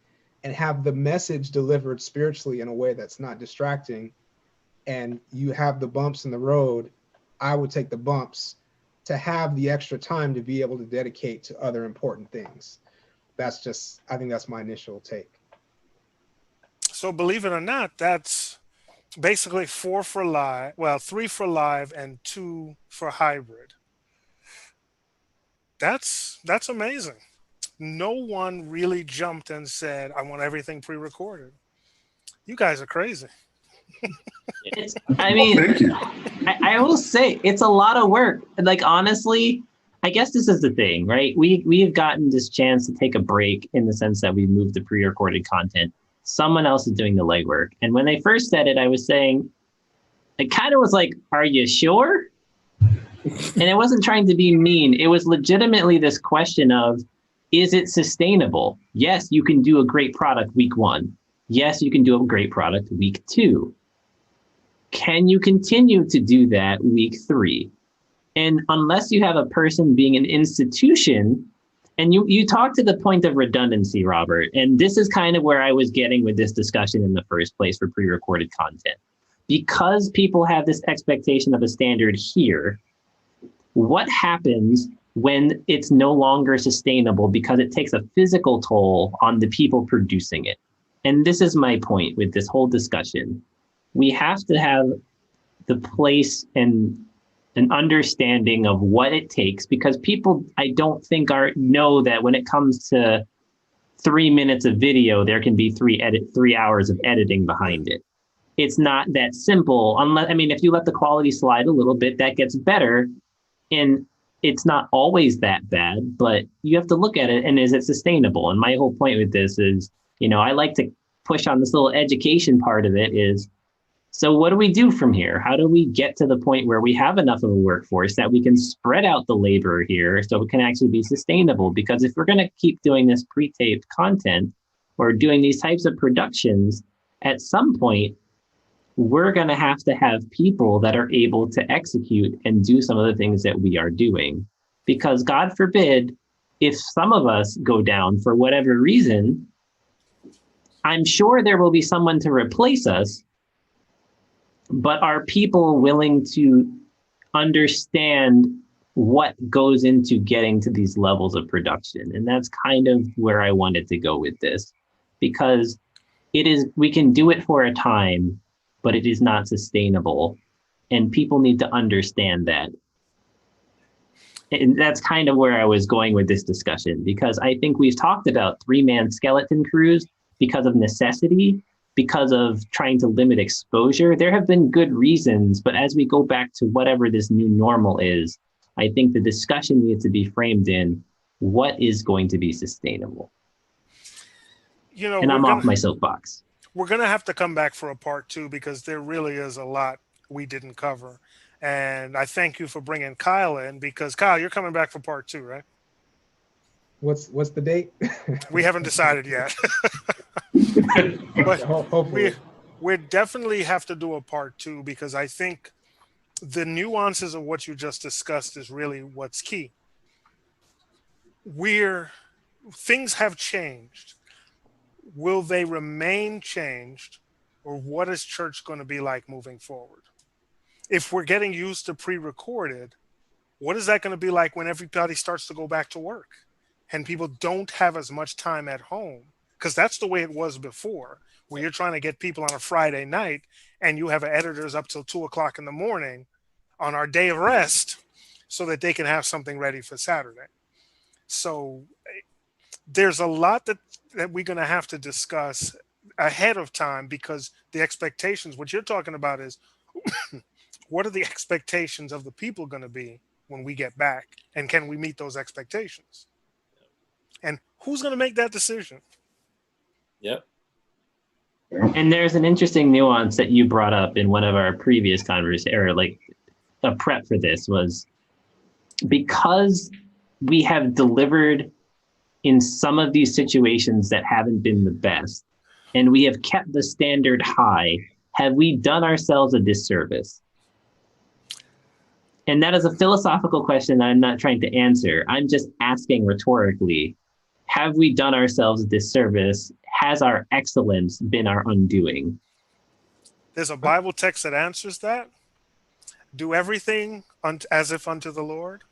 [SPEAKER 3] and have the message delivered spiritually in a way that's not distracting, and you have the bumps in the road, I would take the bumps to have the extra time to be able to dedicate to other important things. That's just, I think that's my initial take.
[SPEAKER 2] So believe it or not, that's basically 4 for live, well, 3 for live and 2 for hybrid. That's amazing. No one really jumped and said, I want everything pre-recorded. You guys are crazy.
[SPEAKER 4] I mean,
[SPEAKER 1] Thank you.
[SPEAKER 4] I will say it's a lot of work. Like, honestly, I guess this is the thing, right? We have gotten this chance to take a break in the sense that we moved to pre-recorded content. Someone else is doing the legwork. And when they first said it, I was saying, it kind of was like, are you sure? And it wasn't trying to be mean. It was legitimately this question of, is it sustainable? Yes, you can do a great product week 1. Yes, you can do a great product week 2. Can you continue to do that week 3? And unless you have a person being an institution, and you talk to the point of redundancy, Robert, and this is kind of where I was getting with this discussion in the first place for pre-recorded content. Because people have this expectation of a standard here, what happens when it's no longer sustainable because it takes a physical toll on the people producing it? And this is my point with this whole discussion. We have to have the place and an understanding of what it takes, because people, I don't think know that when it comes to 3 minutes of video, there can be 3 hours of editing behind it. It's not that simple. Unless, I mean, if you let the quality slide a little bit, that gets better. And it's not always that bad, but you have to look at it and is it sustainable? And my whole point with this is, I like to push on this little education part of it is, so what do we do from here? How do we get to the point where we have enough of a workforce that we can spread out the labor here so it can actually be sustainable? Because if we're going to keep doing this pre-taped content or doing these types of productions, at some point, we're going to have people that are able to execute and do some of the things that we are doing. Because God forbid, if some of us go down for whatever reason, I'm sure there will be someone to replace us. But are people willing to understand what goes into getting to these levels of production? And that's kind of where I wanted to go with this, because we can do it for a time, but it is not sustainable. And people need to understand that. And that's kind of where I was going with this discussion, because I think we've talked about 3-man skeleton crews because of necessity, because of trying to limit exposure. There have been good reasons, but as we go back to whatever this new normal is, I think the discussion needs to be framed in what is going to be sustainable. And I'm off my soapbox.
[SPEAKER 2] We're going to have to come back for a part 2 because there really is a lot we didn't cover. And I thank you for bringing Kyle in, because Kyle, you're coming back for part 2, right?
[SPEAKER 3] What's the date?
[SPEAKER 2] We haven't decided yet. But
[SPEAKER 3] hopefully.
[SPEAKER 2] we definitely have to do a part 2, because I think the nuances of what you just discussed is really what's key. Things have changed. Will they remain changed, or what is church going to be like moving forward? If we're getting used to pre-recorded, what is that going to be like when everybody starts to go back to work and people don't have as much time at home? Because that's the way it was before, where you're trying to get people on a Friday night and you have editors up till 2:00 in the morning on our day of rest so that they can have something ready for Saturday. So there's a lot that we're going to have to discuss ahead of time, because the expectations, what you're talking about is what are the expectations of the people going to be when we get back, and can we meet those expectations? And who's going to make that decision?
[SPEAKER 5] Yep.
[SPEAKER 4] And there's an interesting nuance that you brought up in one of our previous conversations, or like a prep for this, was because we have delivered in some of these situations that haven't been the best, and we have kept the standard high, have we done ourselves a disservice? And that is a philosophical question that I'm not trying to answer. I'm just asking rhetorically, have we done ourselves a disservice? Has our excellence been our undoing?
[SPEAKER 2] There's a Bible text that answers that. Do everything as if unto the Lord.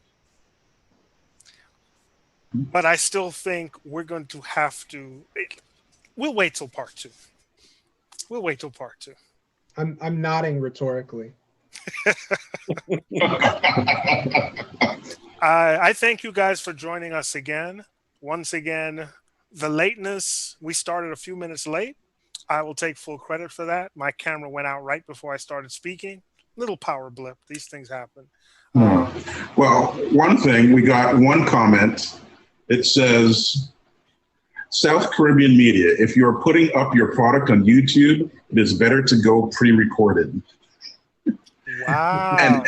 [SPEAKER 2] But I still think we're going to have to, we'll wait till part 2. We'll wait till part 2.
[SPEAKER 3] I'm nodding rhetorically.
[SPEAKER 2] I thank you guys for joining us again. Once again, the lateness, we started a few minutes late. I will take full credit for that. My camera went out right before I started speaking. Little power blip. These things happen.
[SPEAKER 1] Well, one thing, we got one comment. It says, South Caribbean media, if you're putting up your product on YouTube, it is better to go pre-recorded.
[SPEAKER 2] Wow.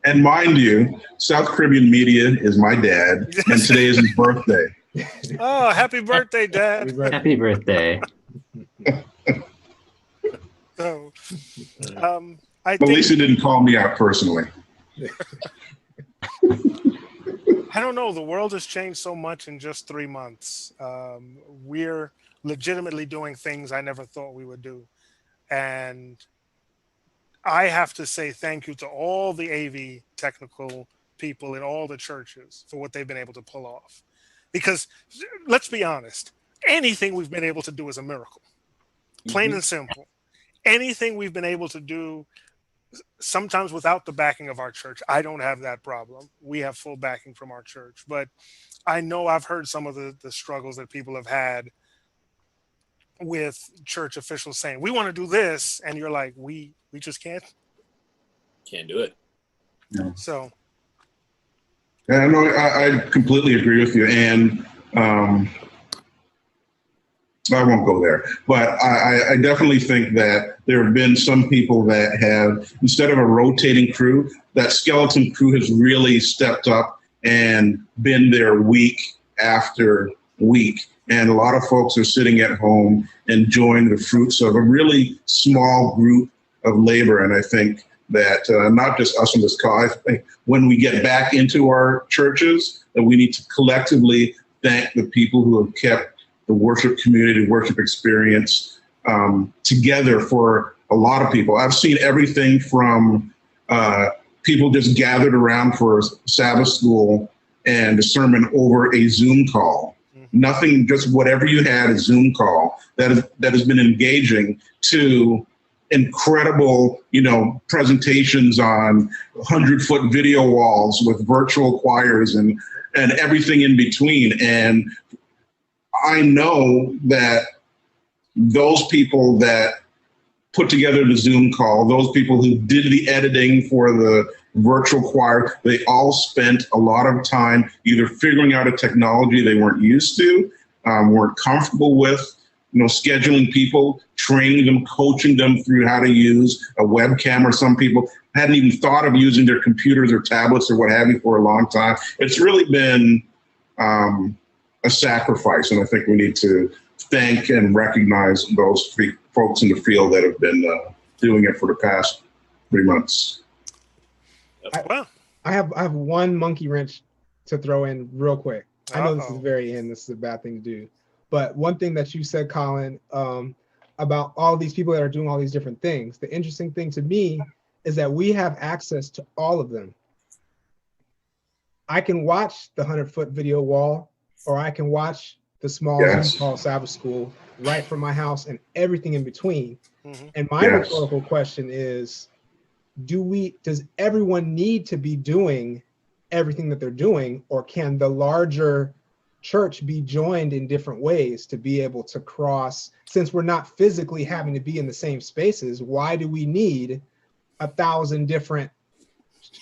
[SPEAKER 1] And mind you, South Caribbean media is my dad, and today is his birthday.
[SPEAKER 2] Oh, happy birthday, Dad.
[SPEAKER 4] Happy birthday.
[SPEAKER 2] So,
[SPEAKER 1] At least he didn't call me out personally.
[SPEAKER 2] I don't know. The world has changed so much in just 3 months. We're legitimately doing things I never thought we would do. And I have to say thank you to all the AV technical people in all the churches for what they've been able to pull off. Because let's be honest, anything we've been able to do is a miracle. Plain and simple. Anything we've been able to do, sometimes without the backing of our church. I don't have that problem. We have full backing from our church. But I know I've heard some of the struggles that people have had with church officials saying, we want to do this. And you're like, we just can't.
[SPEAKER 5] Can't do it.
[SPEAKER 1] No.
[SPEAKER 2] So.
[SPEAKER 1] Yeah, no, I completely agree with you. And I won't go there, but I definitely think that there have been some people that have, instead of a rotating crew, that skeleton crew has really stepped up and been there week after week. And a lot of folks are sitting at home enjoying the fruits of a really small group of labor. And I think that not just us on this call, I think when we get back into our churches, that we need to collectively thank the people who have kept the worship community, worship experience together for a lot of people. I've seen everything from people just gathered around for Sabbath school and a sermon over a Zoom call. Nothing, just whatever you had, a Zoom call that has been engaging, to incredible, presentations on 100-foot video walls with virtual choirs and everything in between. And I know that those people that put together the Zoom call, those people who did the editing for the virtual choir, they all spent a lot of time either figuring out a technology they weren't used to, weren't comfortable with, scheduling people, training them, coaching them through how to use a webcam, or some people hadn't even thought of using their computers or tablets or what have you for a long time. It's really been a sacrifice, and I think we need to thank and recognize those folks in the field that have been doing it for the past 3 months.
[SPEAKER 3] I have one monkey wrench to throw in real quick. I know this is the very end. This is a bad thing to do. But one thing that you said, Colin, about all these people that are doing all these different things, the interesting thing to me is that we have access to all of them. I can watch the 100-foot video wall, or I can watch the small Zoom call Sabbath school right from my house and everything in between. And my rhetorical question is, does everyone need to be doing everything that they're doing, or can the larger church be joined in different ways to be able to cross? Since we're not physically having to be in the same spaces, why do we need 1,000 different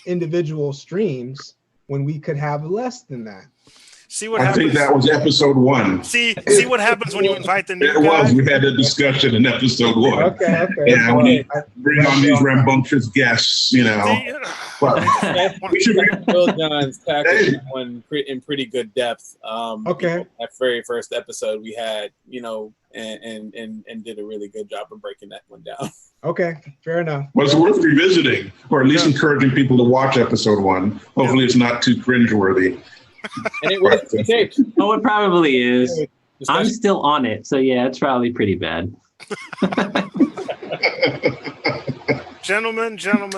[SPEAKER 3] individual streams when we could have less than that?
[SPEAKER 2] See what
[SPEAKER 1] I
[SPEAKER 2] happens.
[SPEAKER 1] think that was episode 1.
[SPEAKER 2] See what happens when you invite the new
[SPEAKER 1] It
[SPEAKER 2] guy.
[SPEAKER 1] was. We had a discussion in episode 1.
[SPEAKER 3] Okay.
[SPEAKER 1] Yeah, when you bring on these rambunctious guests, you know.
[SPEAKER 2] See,
[SPEAKER 1] But we should
[SPEAKER 5] Will John's tackled that one in pretty good depth.
[SPEAKER 3] Okay.
[SPEAKER 5] That very first episode we had, you know, and did a really good job of breaking that one down.
[SPEAKER 3] Okay, fair enough.
[SPEAKER 1] well, it's worth revisiting, or at least encouraging people to watch episode 1. Hopefully, it's not too cringeworthy.
[SPEAKER 5] And it was taped.
[SPEAKER 4] Oh, it probably is. I'm
[SPEAKER 5] Especially-
[SPEAKER 4] still on it, so yeah, it's probably pretty bad.
[SPEAKER 2] Gentlemen,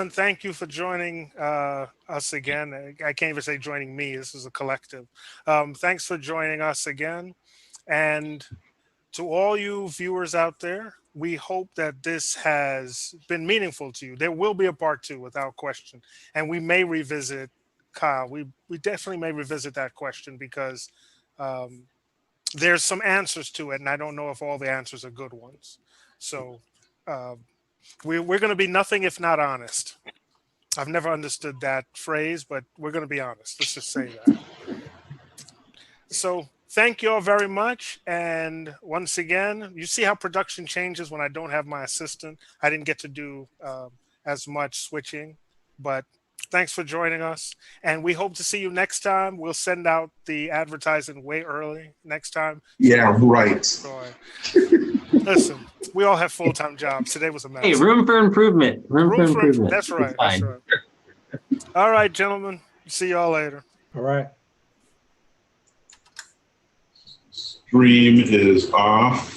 [SPEAKER 2] thank you for joining us again. I can't even say joining me. This is a collective. Thanks for joining us again. And to all you viewers out there, we hope that this has been meaningful to you. There will be a part 2 without question. And we may revisit, Kyle, we definitely may revisit that question because there's some answers to it. And I don't know if all the answers are good ones. So we're going to be nothing if not honest. I've never understood that phrase, but we're going to be honest. Let's just say that. So thank you all very much. And once again, you see how production changes when I don't have my assistant. I didn't get to do as much switching, but thanks for joining us. And we hope to see you next time. We'll send out the advertising way early next time.
[SPEAKER 1] Yeah, right.
[SPEAKER 2] Listen, we all have full-time jobs. Today was a mess.
[SPEAKER 4] Hey, room for improvement. Room for improvement.
[SPEAKER 2] That's right.
[SPEAKER 4] It's
[SPEAKER 2] That's
[SPEAKER 4] fine.
[SPEAKER 2] right. All right, gentlemen. See y'all later.
[SPEAKER 3] All right.
[SPEAKER 1] Stream is off.